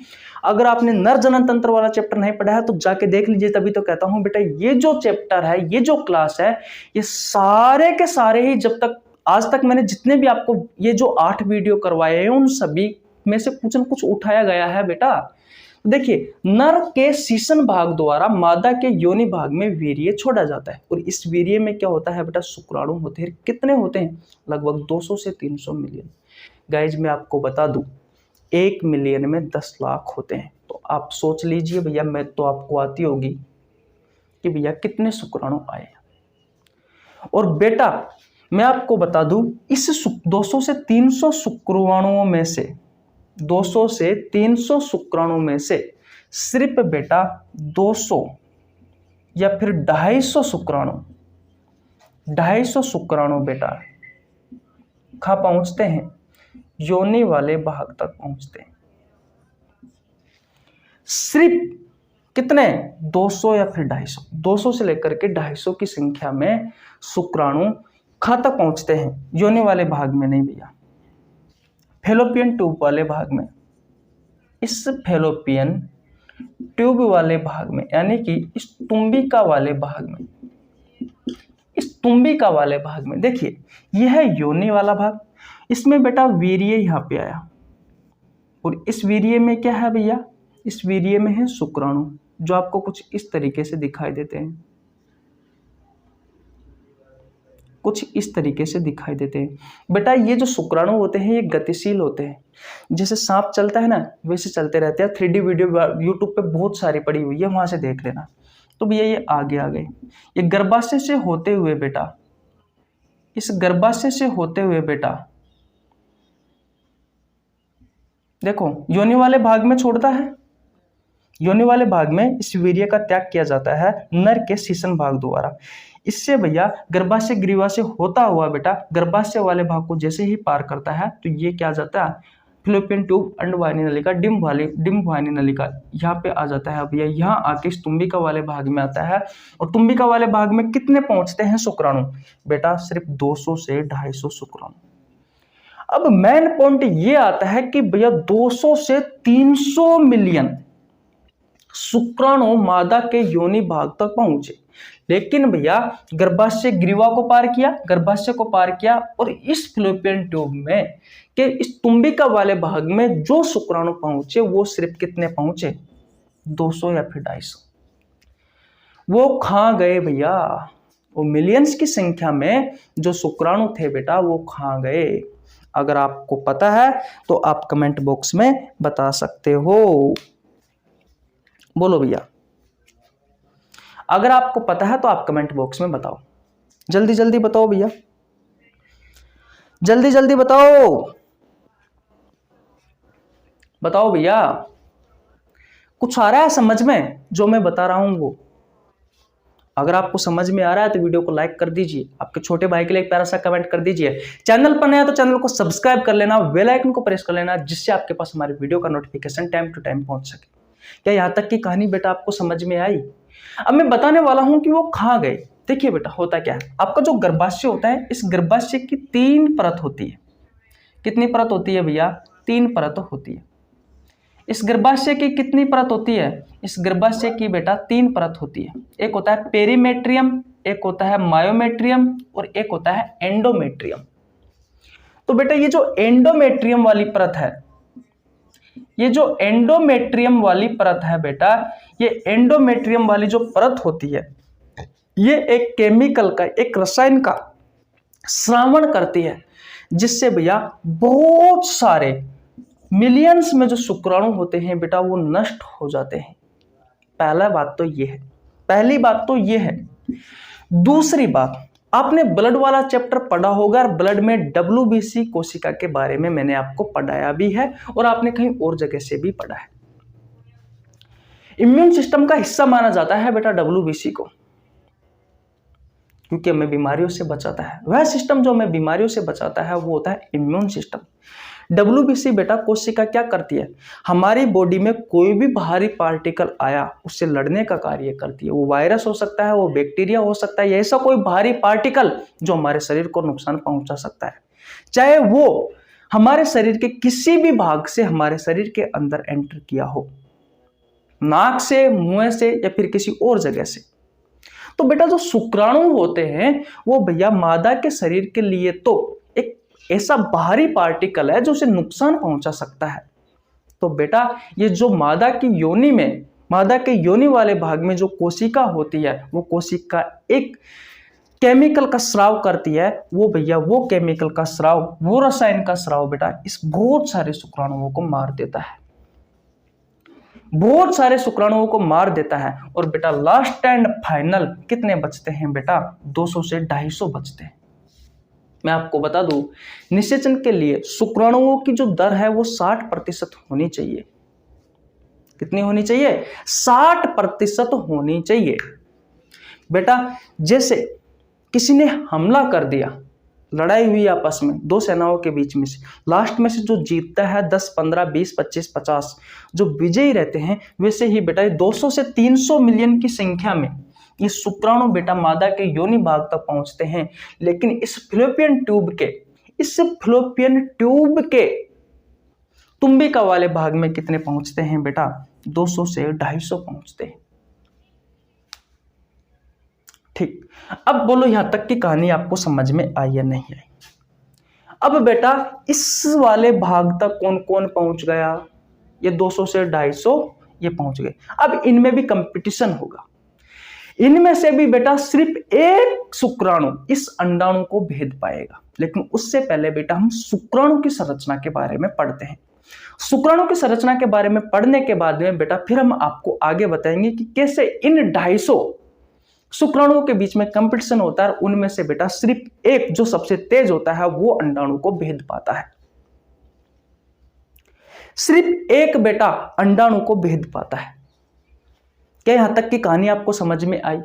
Speaker 1: अगर आपने नर जनन तंत्र वाला चैप्टर नहीं पढ़ा है तो जाके देख लीजिए। तभी तो कहता हूं बेटा ये जो चैप्टर है, ये जो क्लास है, ये सारे के सारे ही, जब तक आज तक मैंने जितने भी आपको ये जो 8 वीडियो करवाए हैं उन सभी में से कुछ न कुछ उठाया गया है बेटा। देखिए नर के सीसन भाग द्वारा मादा के योनि भाग में वीर्य छोड़ा जाता है, और इस वीर्य में क्या होता है बेटा? शुक्राणु होते हैं। कितने होते हैं? लगभग 200 से 300 मिलियन। गाइज मैं आपको बता दूं 1 मिलियन में 10 लाख होते हैं। तो आप सोच लीजिए भैया, मैं तो आपको आती होगी कि भैया कितने शुक्राणु आए। और बेटा मैं आपको बता दूं इस 200 से 300 शुक्राणुओं में से, 200 से 300 शुक्राणु में से सिर्फ बेटा 200 या फिर 250 शुक्राणु, 250 शुक्राणु बेटा कहाँ पहुंचते हैं? योनि वाले भाग तक पहुंचते हैं। सिर्फ कितने? 200 या फिर 250, 200 से लेकर के 250 की संख्या में शुक्राणु कहाँ तक पहुंचते हैं? योनि वाले भाग में नहीं भैया, फैलोपियन ट्यूब वाले भाग में। इस फैलोपियन ट्यूब वाले भाग में, यानी कि इस तुम्बिका वाले भाग में, इस तुम्बिका वाले भाग में देखिए, यह है योनि वाला भाग। इसमें बेटा वीर्य यहाँ पे आया, और इस वीर्य में क्या है भैया, इस वीर्य में है शुक्राणु, जो आपको कुछ इस तरीके से दिखाई देते हैं, कुछ इस तरीके से दिखाई देते हैं। बेटा ये जो शुक्राणु होते हैं ये गतिशील होते हैं, जैसे सांप चलता है ना वैसे चलते रहते हैं। 3D वीडियो यूट्यूब पे बहुत सारी पड़ी हुई है, वहां से देख लेना। तो भैया ये आगे आ गए, ये गर्भाशय से होते हुए बेटा, इस गर्भाशय से होते हुए बेटा देखो योनि वाले भाग में छोड़ता है। योनि वाले भाग में इस वीर्य का त्याग किया जाता है नर के शीशन भाग द्वारा। इससे भैया गर्भाशय ग्रीवा से होता हुआ बेटा गर्भाशय वाले भाग को जैसे ही पार करता है तो ये क्या जाता है, फैलोपियन ट्यूब, अंडवाहिनी नलिका, डिंबवाहिनी नलिका, यहाँ पे आ जाता है भैया। यहाँ आके इस तुम्बिका वाले भाग में आता है। और तुम्बिका वाले भाग में कितने पहुंचते हैं शुक्राणु बेटा, सिर्फ 200 से 250 शुक्राणु। अब मेन पॉइंट ये आता है कि भैया 200 से 300 मिलियन शुक्राणु मादा के योनि भाग तक पहुंचे, लेकिन भैया गर्भाशय ग्रीवा को पार किया, गर्भाशय को पार किया, और इस फैलोपियन ट्यूब में के इस तुम्बिका वाले भाग में जो शुक्राणु पहुंचे वो सिर्फ कितने पहुंचे, 200 या फिर 250। वो कहां गए भैया, वो मिलियंस की संख्या में जो शुक्राणु थे बेटा वो कहां गए। अगर आपको पता है तो आप कमेंट बॉक्स में बता सकते हो, बोलो भैया। अगर आपको पता है तो आप कमेंट बॉक्स में बताओ, जल्दी जल्दी बताओ भैया, जल्दी जल्दी बताओ, बताओ भैया। कुछ आ रहा है समझ में जो मैं बता रहा हूं वो? अगर आपको समझ में आ रहा है तो वीडियो को लाइक कर दीजिए, आपके छोटे भाई के लिए एक प्यारा सा कमेंट कर दीजिए। चैनल पर नया तो चैनल को सब्सक्राइब कर लेना, बेल आइकन को प्रेस कर लेना, जिससे आपके पास हमारे वीडियो का नोटिफिकेशन टाइम टू टाइम पहुंच सके। क्या यहाँ तक की कहानी बेटा आपको समझ में आई? अब मैं बताने वाला हूं कि वो कहां गए। देखिए बेटा होता क्या है, आपका जो गर्भाशय होता है इस गर्भाशय की 3 परत होती है। कितनी परत होती है भैया? 3 परत होती है। इस गर्भाशय की कितनी परत होती है? इस गर्भाशय की बेटा 3 परत होती है। एक होता है पेरीमेट्रियम, एक होता है मायोमेट्रियम, और एक होता है एंडोमेट्रियम। तो बेटा ये जो एंडोमेट्रियम वाली परत है, ये जो एंडोमेट्रियम वाली परत है बेटा, ये एंडोमेट्रियम वाली जो परत होती है ये एक केमिकल का, एक रसायन का श्रावण करती है, जिससे भैया बहुत सारे मिलियंस में जो शुक्राणु होते हैं बेटा वो नष्ट हो जाते हैं। पहला बात तो ये है, पहली बात तो ये है। दूसरी बात, आपने ब्लड वाला चैप्टर पढ़ा होगा, और ब्लड में WBC कोशिका के बारे में मैंने आपको पढ़ाया भी है, और आपने कहीं और जगह से भी पढ़ा है। इम्यून सिस्टम का हिस्सा माना जाता है बेटा WBC को, क्योंकि हमें बीमारियों से बचाता है। वह सिस्टम जो हमें बीमारियों से बचाता है वो होता है इम्यून सिस्टम। WBC बेटा कोशिका क्या करती है, हमारी बॉडी में कोई भी बाहरी पार्टिकल आया उससे लड़ने का कार्य करती है। वो वायरस हो सकता है, वो बैक्टीरिया हो सकता है, ऐसा कोई बाहरी पार्टिकल जो हमारे शरीर को नुकसान पहुंचा सकता है, चाहे वो हमारे शरीर के किसी भी भाग से हमारे शरीर के अंदर एंटर किया हो, नाक से, मुंह से, या फिर किसी और जगह से। तो बेटा जो शुक्राणु होते हैं वो भैया मादा के शरीर के लिए तो एक ऐसा बाहरी पार्टिकल है जो उसे नुकसान पहुंचा सकता है। तो बेटा ये जो मादा की योनि में, मादा के योनि वाले भाग में जो कोशिका होती है, वो कोशिका एक केमिकल का स्राव करती है। वो भैया वो केमिकल का स्राव, वो रसायन का स्राव बेटा इस बहुत सारे शुक्राणुओं को मार देता है, बहुत सारे शुक्राणुओं को मार देता है। और बेटा लास्ट एंड फाइनल कितने बचते हैं बेटा? 200 से 250 बचते हैं। मैं आपको बता दूं, निषेचन के लिए शुक्राणुओं की जो दर है वो 60% होनी चाहिए। कितनी होनी चाहिए? 60% होनी चाहिए। बेटा जैसे किसी ने हमला कर दिया, लड़ाई हुई आपस में दो सेनाओं के बीच में से, लास्ट में से जो जीतता है 10, 15, 20, 25, 50 जो विजयी रहते हैं, वैसे ही बेटा 200 से 300 मिलियन की संख्या में ये शुक्राणु बेटा मादा के योनि भाग तक पहुंचते हैं। लेकिन इस फैलोपियन ट्यूब के तुम्बिका वाले भाग में कितने पहुंचते हैं बेटा? 200 से 250 पहुंचते हैं। ठीक, अब बोलो यहां तक की कहानी आपको समझ में आई या नहीं आई? अब बेटा इस वाले भाग तक कौन कौन पहुंच गया? ये 200 से 250 ये पहुंच गए। अब इनमें भी कंपटीशन होगा। इनमें से भी बेटा सिर्फ एक शुक्राणु इस अंडाणु को भेद पाएगा। लेकिन उससे पहले बेटा हम शुक्राणु की संरचना के बारे में पढ़ते हैं। शुक्राणु की संरचना के बारे में पढ़ने के बाद में बेटा फिर हम आपको आगे बताएंगे कि कैसे इन 250 शुक्राणुओं के बीच में कंपटीशन होता है। उनमें से बेटा सिर्फ एक जो सबसे तेज होता है वो अंडाणु को भेद पाता है। सिर्फ एक बेटा अंडाणु को भेद पाता है। क्या यहां तक की कहानी आपको समझ में आई?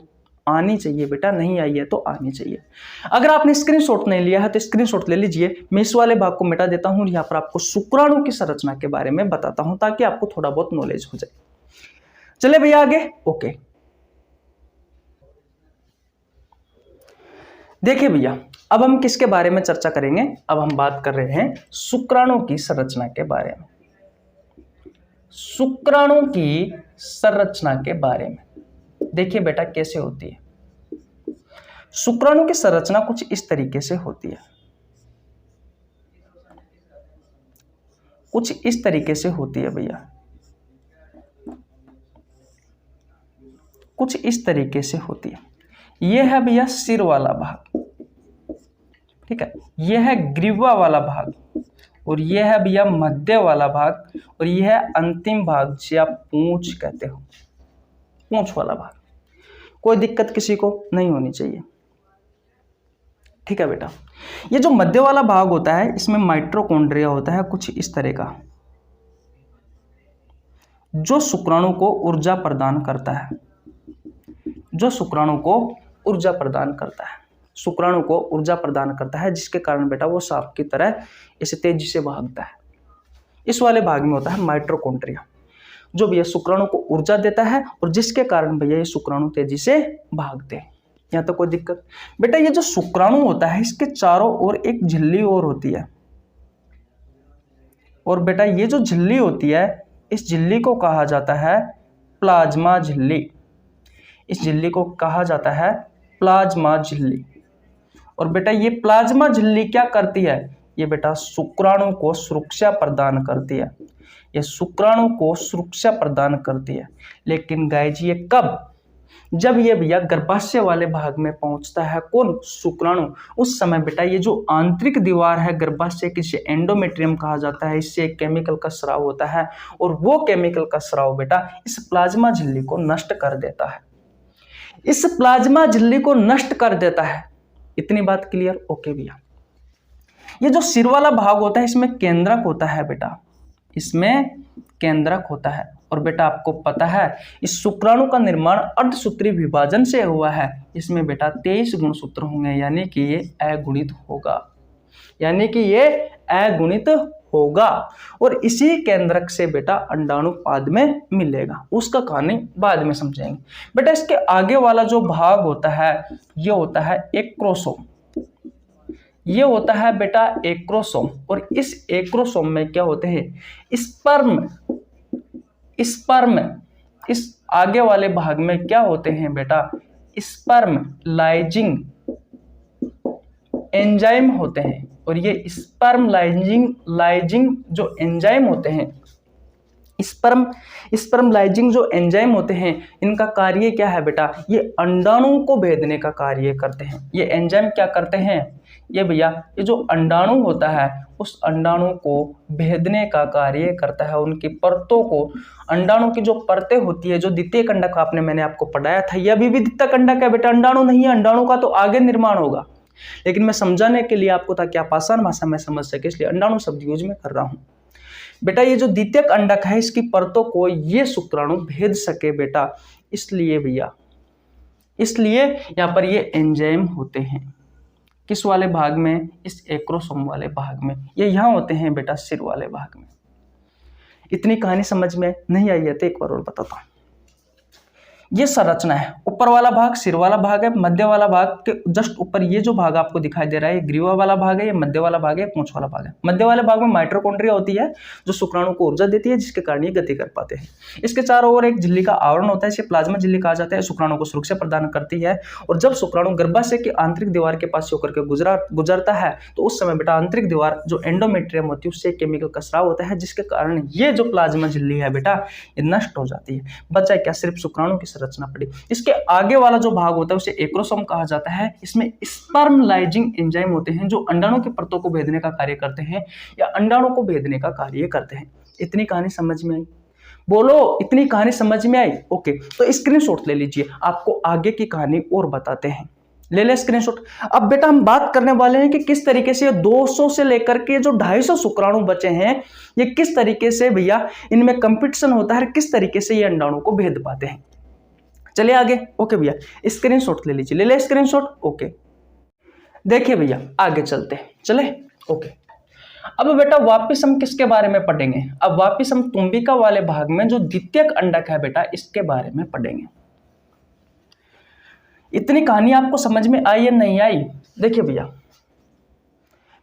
Speaker 1: आनी चाहिए बेटा, नहीं आई है तो आनी चाहिए। अगर आपने स्क्रीनशॉट नहीं लिया है तो स्क्रीनशॉट ले लीजिए। मैं इस वाले भाग को मिटा देता हूं, यहां पर आपको शुक्राणु की संरचना के बारे में बताता हूं ताकि आपको थोड़ा बहुत नॉलेज हो जाए। चले भैया आगे। ओके, देखिए भैया अब हम किसके बारे में चर्चा करेंगे? अब हम बात कर रहे हैं शुक्राणु की संरचना के बारे में। शुक्राणु की संरचना के बारे में देखिए बेटा कैसे होती है। शुक्राणु की संरचना कुछ इस तरीके से होती है, कुछ इस तरीके से होती है भैया, कुछ इस तरीके से होती है। यह है भैया सिर वाला भाग, ठीक है, यह है ग्रीवा वाला भाग, और यह है भैया मध्य वाला भाग, और यह है अंतिम भाग जिसे आप पूंछ कहते हो, पूंछ वाला भाग। कोई दिक्कत किसी को नहीं होनी चाहिए, ठीक है बेटा। ये जो मध्य वाला भाग होता है इसमें माइटोकॉन्ड्रिया होता है कुछ इस तरह का, जो शुक्राणु को ऊर्जा प्रदान करता है, जो शुक्राणु को ऊर्जा प्रदान करता है, शुक्राणु को ऊर्जा प्रदान करता है, जिसके कारण बेटा वो सांप की तरह इसे तेजी से भागता है। इस वाले भाग में होता है माइटोकॉन्ड्रिया, जो भैया शुक्राणु को ऊर्जा देता है और जिसके कारण भैया ये शुक्राणु तेजी से भागते हैं। यहाँ तो कोई दिक्कत? बेटा ये जो शुक्राणु होता है इसके चारों ओर एक झिल्ली और होती है, और बेटा ये जो झिल्ली होती है इस झिल्ली को कहा जाता है प्लाज्मा झिल्ली। इस झिल्ली को कहा जाता है प्लाज्मा झिल्ली। और बेटा ये प्लाज्मा झिल्ली क्या करती है? ये बेटा शुक्राणु को सुरक्षा प्रदान करती है, ये शुक्राणु को सुरक्षा प्रदान करती है। लेकिन गाइज ये कब? जब ये भैया गर्भाशय वाले भाग में पहुंचता है कौन? शुक्राणु। उस समय बेटा ये जो आंतरिक दीवार है गर्भाशय की, जिसे एंडोमेट्रियम कहा जाता है, इससे एक केमिकल का स्राव होता है, और वो केमिकल का स्राव बेटा इस प्लाज्मा झिल्ली को नष्ट कर देता है, इस प्लाज्मा झिल्ली को नष्ट कर देता है। इतनी बात क्लियर? ओके भैया। ये जो सिर वाला भाग होता है इसमें केंद्रक होता है बेटा, इसमें केंद्रक होता है। और बेटा आपको पता है इस शुक्राणु का निर्माण अर्धसूत्री विभाजन से हुआ है। इसमें बेटा 23 गुणसूत्र होंगे, यानी कि ये अगुणित होगा, यानी कि ये अगुणित होगा। और इसी केंद्रक से बेटा अंडाणु पाद में मिलेगा, उसका कहानी बाद में समझेंगे। बेटा इसके आगे वाला जो भाग होता है ये होता है एक्रोसोम, ये होता है बेटा एक्रोसोम। और इस एक्रोसोम में क्या होते हैं? स्पर्म। स्पर्म इस आगे वाले भाग में क्या होते हैं बेटा? स्पर्म लाइजिंग एंजाइम होते हैं। और ये स्पर्म लाइजिंग जो एंजाइम होते हैं, स्पर्म लाइजिंग जो एंजाइम होते हैं, इनका कार्य क्या है बेटा? ये अंडाणु को भेदने का कार्य करते हैं। ये एंजाइम क्या करते हैं? ये भैया ये जो अंडाणु होता है उस अंडाणु को भेदने का कार्य करता है। उनकी परतों को, अंडाणु की जो परतें होती है, जो द्वितीय कंडक आपने मैंने आपको पढ़ाया था, यह अभी भी द्वितीय कंडक है बेटा, अंडाणु नहीं है। अंडाणु का तो आगे निर्माण होगा, लेकिन मैं समझाने के लिए आपको ताकि आप आसान भाषा में समझ सके इसलिए अंडाणु शब्द यूज में कर रहा हूं। बेटा ये जो द्वितीयक अंडक है इसकी परतों को ये शुक्राणु भेद सके बेटा, इसलिए भैया, इसलिए यहाँ पर ये एंजाइम होते हैं। किस वाले भाग में? इस एक्रोसोम वाले भाग में। ये यहाँ होते हैं बेटा सिर वाले भाग में। इतनी कहानी समझ में नहीं आई है तो एक बार और बताता हूँ। ये संरचना है। ऊपर वाला भाग सिर वाला भाग है, मध्य वाला भाग के जस्ट ऊपर ये जो भाग आपको दिखाई दे रहा है ये ग्रीवा वाला भाग है, ये मध्य वाला भाग है, पूंछ वाला भाग है। मध्य वाले भाग में माइटोकॉन्ड्रिया होती है जो शुक्राणु को ऊर्जा देती है, जिसके कारण ये गति कर पाते हैं। इसके चारों ओर एक झिल्ली का आवरण होता है, इसे प्लाज्मा झिल्ली कहा जाता है। शुक्राणु को सुरक्षा प्रदान करती है, और जब शुक्राणु गर्भाशय की आंतरिक दीवार के पास से होकर के गुजरता है तो उस समय बेटा आंतरिक दीवार जो एंडोमेट्रियम होती है उससे केमिकल का स्राव होता है, जिसके कारण ये जो प्लाज्मा झिल्ली है बेटा ये नष्ट हो जाती है। बचा क्या, सिर्फ शुक्राणु की संरचना पड़ी। इसके आगे वाला जो भाग होता है उसे एक्रोसोम कहा जाता है। इसमें स्पर्म लाइजिंग एंजाइम होते हैं जो अंडाणु की परतों को भेदने का कार्य करते हैं या अंडाणु को भेदने का कार्य करते हैं। इतनी कहानी समझ में आई? बोलो, इतनी कहानी समझ में आई? ओके, तो स्क्रीनशॉट ले लीजिए, आपको आगे की कहानी और बताते हैं। ले ले स्क्रीनशॉट। अब बेटा हम बात करने वाले हैं कि किस तरीके से 200 से लेकर के जो 250 शुक्राणु बचे हैं ये किस तरीके से भैया इनमें कंपटीशन होता है, किस तरीके से ये अंडाणु को भेद पाते हैं। चलिए आगे। ओके भैया, स्क्रीनशॉट ले लीजिए, ले ले स्क्रीनशॉट। ओके, देखिए भैया आगे चलते हैं, चले। ओके, अब बेटा वापिस हम किसके बारे में पढ़ेंगे? अब वापिस हम तुम्बिका वाले भाग में जो द्वितीयक अंडक है बेटा इसके बारे में पढ़ेंगे। इतनी कहानी आपको समझ में आई या नहीं आई? देखिए भैया,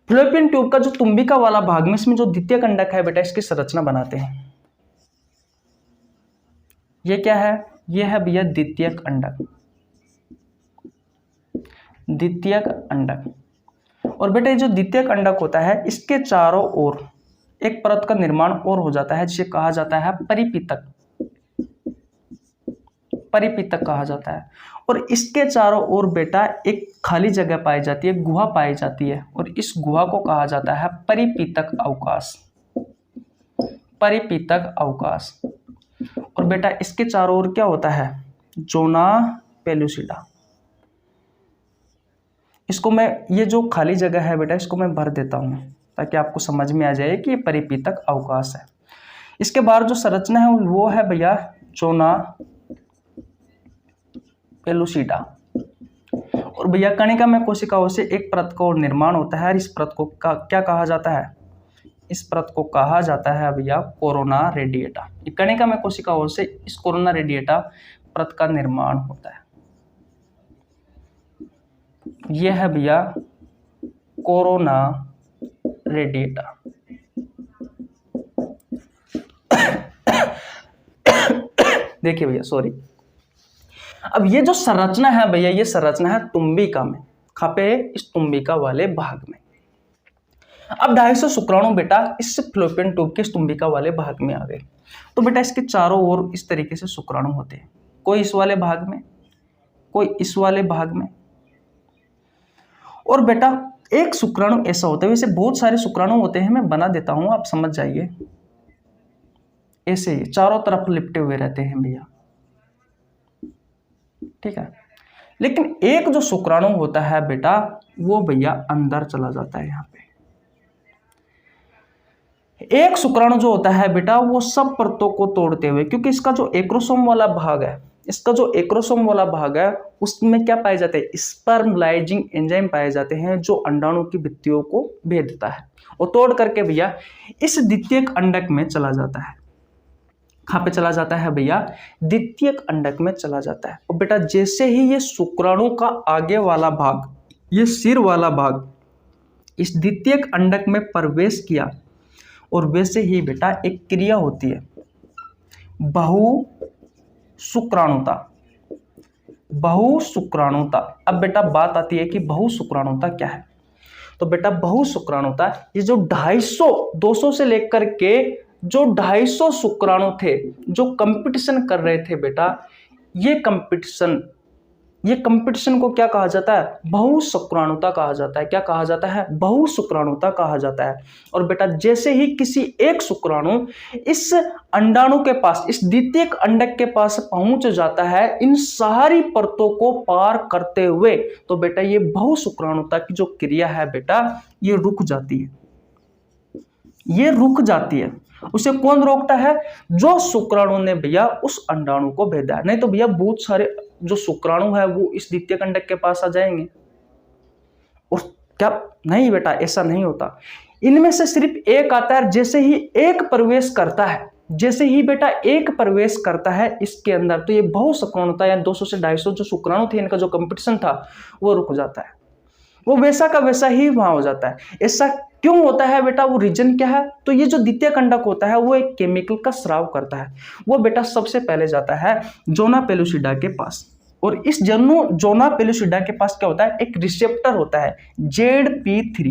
Speaker 1: फ्लोपियन ट्यूब का जो तुम्बिका वाला भाग में इसमें जो द्वितीयक अंडक है बेटा इसकी संरचना बनाते हैं। ये क्या है? ये है भैया द्वितीयक अंडक, द्वितीयक अंडक। और बेटा ये जो द्वितीयक अंडक होता है इसके चारों ओर एक परत का निर्माण और हो जाता है जिसे कहा जाता है परिपीतक, परिपीतक कहा जाता है। और इसके चारों ओर बेटा एक खाली जगह पाई जाती है, गुहा पाई जाती है, और इस गुहा को कहा जाता है परिपीतक अवकाश, परिपीतक अवकाश। और बेटा इसके चारों ओर क्या होता है? Zona pellucida. इसको मैं, ये जो खाली जगह है बेटा इसको मैं भर देता हूं ताकि आपको समझ में आ जाए कि ये परिपीतक अवकाश है। इसके बाद जो संरचना है वो है भैया जोना पेलुसिडा। और भैया कणिका में कोशिकाओं से एक परत का और निर्माण होता है, और इस परत को क्या कहा जाता है? इस परत को कहा जाता है भैया कोरोना रेडिएटा। कणिका में कोशिकाओं से इस कोरोना रेडिएटा परत का निर्माण होता है। यह है भैया कोरोना रेडिएटा। देखिए भैया, सॉरी। अब ये जो संरचना है भैया ये संरचना है तुम्बिका में, कहाँ पे? इस तुम्बिका वाले भाग में। अब 250 शुक्राणु बेटा इस फ्लोपियन ट्यूब के तुम्बिका वाले भाग में आ गए। तो बेटा इसके चारों ओर इस तरीके से शुक्राणु होते हैं, कोई इस वाले भाग में, कोई इस वाले भाग में। और बेटा एक शुक्राणु ऐसा होता है, वैसे बहुत सारे शुक्राणु होते हैं, मैं बना देता हूं आप समझ जाइए। ऐसे ही चारों तरफ लिपटे हुए रहते हैं भैया, ठीक है। लेकिन एक जो शुक्राणु होता है बेटा वो भैया अंदर चला जाता है। यहाँ पे एक शुक्राणु जो होता है बेटा वो सब परतों को तोड़ते हुए, क्योंकि इसका जो एक्रोसोम वाला भाग है, इसका जो एक्रोसोम वाला भाग है उसमें क्या पाए जाते हैं? स्पर्म लाइजिंग एंजाइम पाए जाते हैं जो अंडाणु की भित्तियों को भेदता है और तोड़ करके भैया इस द्वितीयक अंडक में चला जाता है। कहाँ पे चला जाता है भैया? द्वितीयक अंडक में चला जाता है। और बेटा जैसे ही ये शुक्राणु का आगे वाला भाग, ये सिर वाला भाग इस द्वितीयक अंडक में प्रवेश किया, और वैसे ही बेटा एक क्रिया होती है बहु शुक्राणुता, बहु शुक्राणुता। अब बेटा बात आती है कि बहु शुक्राणुता क्या है? तो बेटा बहु शुक्राणुता ये जो 200 से लेकर के जो 250 शुक्राणु थे जो कंपटीशन कर रहे थे बेटा, ये कंपटीशन को क्या कहा जाता है? बहु शुक्राणुता कहा जाता है। क्या कहा जाता है? बहु शुक्राणुता कहा जाता है। और बेटा जैसे ही किसी एक शुक्राणु इस अंडाणु के पास, इस द्वितीयक अंडक के पास पहुंच जाता है इन सारी परतों को पार करते हुए, तो बेटा ये बहु शुक्राणुता की जो क्रिया है बेटा ये रुक जाती है, ये रुक जाती है। उसे कौन रोकता है? जो शुक्राणु ने भैया उस अंडाणु को भेदा है। नहीं तो भैया बहुत सारे जो शुक्राणु है वो इस द्वितीयक अंडक के पास आ जाएंगे। और क्या? नहीं बेटा, ऐसा नहीं होता। इनमें से सिर्फ एक आता है, जैसे ही एक प्रवेश करता है जैसे ही बेटा एक प्रवेश करता है इसके अंदर, तो ये बहु शुक्राणुता या 200 से 250 जो शुक्राणु थे, इनका जो कंपटीशन था वो रुक जाता है, वो वैसा का वैसा ही वहां हो जाता है। ऐसा क्यों होता है बेटा, वो रीजन क्या है? तो ये जो द्वितीय कंडक होता है वो एक केमिकल का स्राव करता है। वो बेटा सबसे पहले जाता है जोना पेलुसिडा के पास, और इस जोना पेलुसिडा के पास क्या होता है, एक रिसेप्टर होता है ZP3।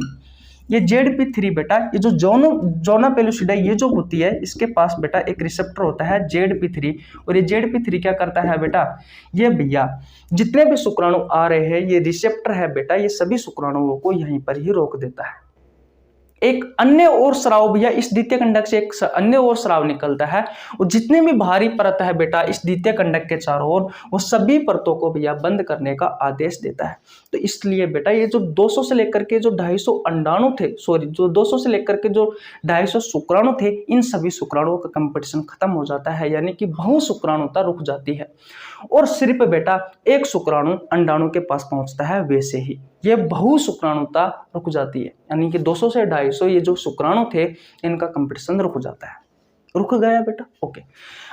Speaker 1: ये ZP3 बेटा, ये जो जोना पेलुसिडा ये जो होती है, इसके पास बेटा एक रिसेप्टर होता है ZP3। और ये ZP3 क्या करता है बेटा, ये भैया जितने भी शुक्राणु आ रहे हैं, ये रिसेप्टर है बेटा, ये सभी शुक्राणुओं को यहीं पर ही रोक देता है। एक अन्य और स्राव भैया, इस द्वितीय कंडक से एक अन्य और स्राव निकलता है, और जितने भी भारी परत है बेटा इस द्वितीय कंडक के चारों ओर, वो सभी परतों को भैया बंद करने का आदेश देता है। तो इसलिए बेटा ये जो 200 से लेकर के जो 250 अंडाणु थे, सॉरी जो 200 से लेकर के जो 250 शुक्राणु थे, इन सभी शुक्राणुओं का कंपटीशन खत्म हो जाता है, यानी कि बहु शुक्राणुता रुक जाती है, और सिर्फ बेटा एक शुक्राणु अंडाणु के पास पहुंचता है। वैसे ही ये बहु शुक्राणुता रुक जाती है, यानी कि 200 से 250 ये जो शुक्राणु थे, इनका कंपटीशन रुक जाता है। रुक गया बेटा, ओके।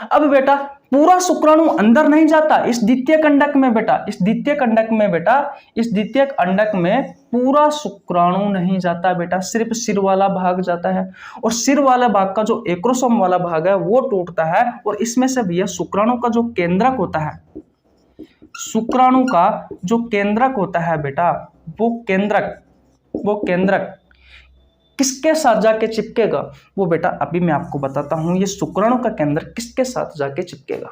Speaker 1: अब बेटा पूरा शुक्राणु अंदर नहीं जाता इस द्वितीय कंडक में बेटा, इस द्वितीय कंडक में बेटा, इस द्वितीय कंडक में पूरा शुक्राणु नहीं जाता बेटा, सिर्फ सिर वाला भाग जाता है, और सिर वाला भाग का जो एक्रोसोम वाला भाग है वो टूटता है, और इसमें से भैया शुक्राणु का जो केंद्रक होता है, शुक्राणु का जो केंद्रक होता है बेटा, वो केंद्रक किसके साथ जाके चिपकेगा, वो बेटा अभी मैं आपको बताता हूं। ये शुक्राणु का केंद्र किसके साथ जाके चिपकेगा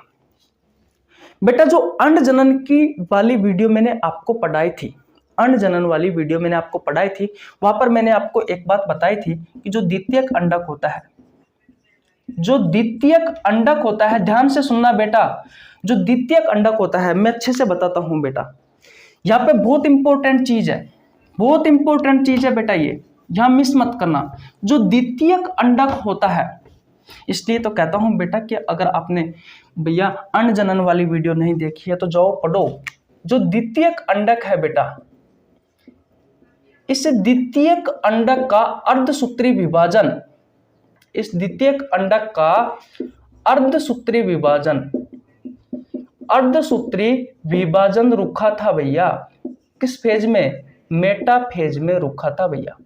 Speaker 1: बेटा, जो अंड जनन की वाली वीडियो मैंने आपको पढ़ाई थी, अंड जनन वाली वीडियो मैंने आपको पढ़ाई थी, वहां पर मैंने आपको एक बात बताई थी कि जो द्वितीयक अंडक होता है, जो द्वितीयक अंडक होता है, ध्यान से सुनना बेटा, जो द्वितीयक अंडक होता है, मैं अच्छे से बताता हूं बेटा, यहाँ पे बहुत इंपॉर्टेंट चीज है, बहुत इंपॉर्टेंट चीज है बेटा, ये यहां मिस मत करना। जो द्वितीयक अंडक होता है, इसलिए तो कहता हूं बेटा कि अगर आपने भैया अंड जनन वाली वीडियो नहीं देखी है तो जाओ पढ़ो। जो द्वितीयक अंडक है बेटा, इस द्वितीयक अंडक का अर्धसूत्री विभाजन, इस द्वितीयक अंडक का अर्धसूत्री विभाजन रुका था भैया, किस फेज में, मेटा फेज में रुका था भैया।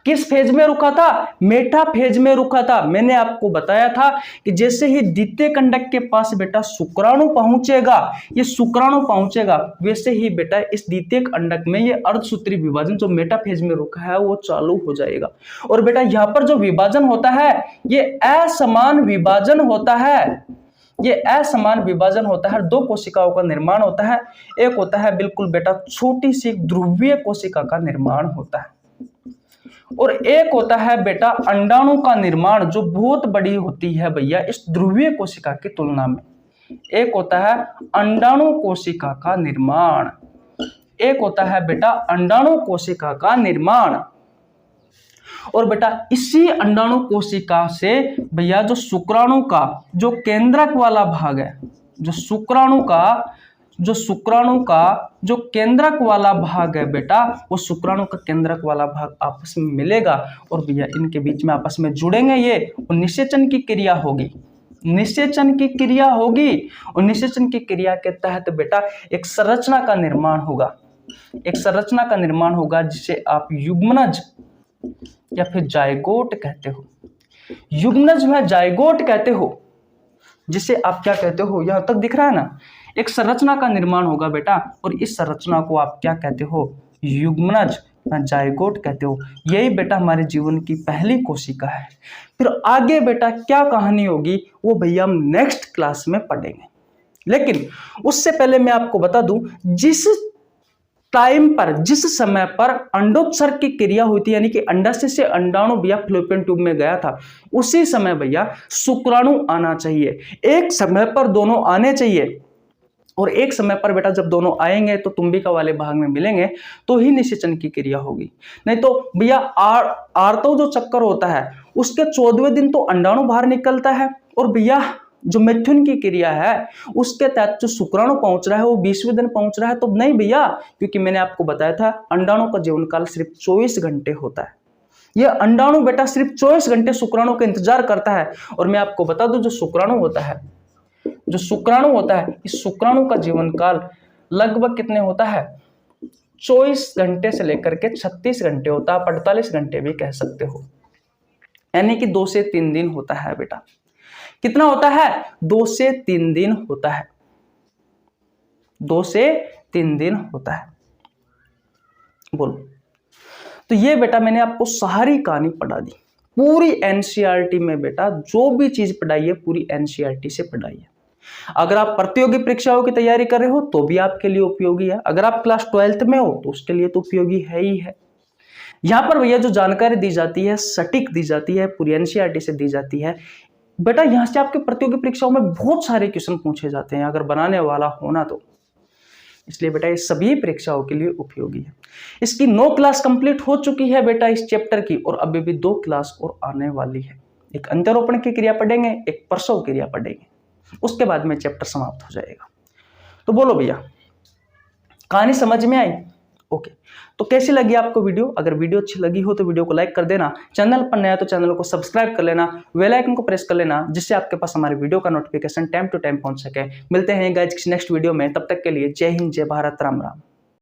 Speaker 1: किस फेज में रुका था, मेटा फेज में रुका था। मैंने आपको बताया था कि जैसे ही द्वितीय कंडक के पास बेटा शुक्राणु पहुंचेगा, ये शुक्राणु पहुंचेगा, वैसे ही बेटा इस द्वितीय अंडक में ये अर्धसूत्री विभाजन जो मेटा फेज में रुका है वो चालू हो जाएगा। और बेटा यहाँ पर जो विभाजन होता है ये असमान विभाजन होता है, ये असमान विभाजन होता है। दो कोशिकाओं का निर्माण होता है, एक होता है बिल्कुल बेटा छोटी सी ध्रुवीय कोशिका का निर्माण होता है, और एक होता है बेटा अंडाणु का निर्माण जो बहुत बड़ी होती है भैया इस ध्रुवीय कोशिका की तुलना में। एक होता है अंडाणु कोशिका का निर्माण, एक होता है बेटा अंडाणु कोशिका का निर्माण। और बेटा इसी अंडाणु कोशिका से भैया जो शुक्राणु का जो केंद्रक वाला भाग है, जो शुक्राणु का जो केंद्रक वाला भाग है बेटा, वो शुक्राणु का केंद्रक वाला भाग आपस में मिलेगा, और भैया इनके बीच में आपस में जुड़ेंगे ये, और निषेचन की क्रिया होगी, निषेचन की क्रिया होगी, और निषेचन की क्रिया के तहत बेटा एक संरचना का निर्माण होगा, एक संरचना का निर्माण होगा जिसे आप युग्मनज या फिर जायगोट कहते हो। युग्मनज में जायगोट कहते हो, जिसे आप क्या कहते हो, यहां तक दिख रहा है ना, एक संरचना का निर्माण होगा बेटा, और इस संरचना को आप क्या कहते हो, युग्मनज जायगोट कहते हो। यही बेटा हमारे जीवन की पहली कोशिका है। फिर आगे बेटा क्या कहानी होगी वो भैया हम नेक्स्ट क्लास में पढ़ेंगे, लेकिन उससे पहले मैं आपको बता दूं, जिस टाइम पर, जिस समय पर अंडोत्सर्ग की क्रिया हुई थी, यानी कि अंडाशय से अंडाणु भैया फ्लोपियन ट्यूब में गया था, उसी समय भैया शुक्राणु आना चाहिए। एक समय पर दोनों आने चाहिए, और एक समय पर बेटा जब दोनों आएंगे तो तुम्बिका वाले भाग में मिलेंगे तो ही निषेचन की क्रिया होगी। नहीं तो भैया आर्तव जो चक्कर होता है उसके 14वें दिन तो अंडाणु बाहर निकलता है, और भैया जो मैथुन की क्रिया है उसके तहत जो शुक्राणु पहुंच रहा है वो 20वें दिन पहुंच रहा है। तो नहीं भैया, क्योंकि मैंने आपको बताया था अंडाणु का जीवन काल सिर्फ 24 घंटे होता है, यह अंडाणु बेटा सिर्फ 24 घंटे शुक्राणु का इंतजार करता है। और मैं आपको बता दूं, जो शुक्राणु होता है, इस शुक्राणु का जीवन काल लगभग कितने होता है? 24 घंटे से लेकर के 36 घंटे होता है, 48 घंटे भी कह सकते हो, यानी कि 2 से 3 दिन होता है बेटा। कितना होता है? 2 से 3 दिन होता है, 2 से 3 दिन होता है। बोलो। तो ये बेटा मैंने आपको सारी कहानी पढ़ा दी, पूरी एनसीईआरटी में बेटा जो भी चीज पढ़ाई है पूरी एनसीईआरटी से पढ़ाई है। अगर आप प्रतियोगी परीक्षाओं की तैयारी कर रहे हो तो भी आपके लिए उपयोगी है, अगर आप क्लास 12th में हो तो उसके लिए तो उपयोगी है ही है। यहां पर भैया जो जानकारी दी जाती है सटीक दी जाती है, पूरी एनसीईआरटी से दी जाती है बेटा। यहां से आपके प्रतियोगी परीक्षाओं में बहुत सारे क्वेश्चन पूछे जाते हैं अगर बनाने वाला होना तो, इसलिए बेटा ये सभी परीक्षाओं के लिए उपयोगी है। इसकी 9 क्लास कंप्लीट हो चुकी है बेटा इस चैप्टर की, और अभी भी 2 क्लास और आने वाली है। एक अंतरोपण की क्रिया पढ़ेंगे, एक प्रसव क्रिया पढ़ेंगे, उसके बाद में चैप्टर समाप्त हो जाएगा। तो बोलो भैया, कहानी समझ में आई? ओके। तो कैसी लगी आपको वीडियो? अगर वीडियो अच्छी लगी हो तो वीडियो को लाइक कर देना, चैनल पर नया तो चैनल को सब्सक्राइब कर लेना, बेल आइकन को प्रेस कर लेना, जिससे आपके पास हमारे वीडियो का नोटिफिकेशन टाइम टू टाइम पहुंच सके। मिलते हैं गाइस किसी नेक्स्ट वीडियो में, तब तक के लिए जय हिंद, जय भारत, राम राम।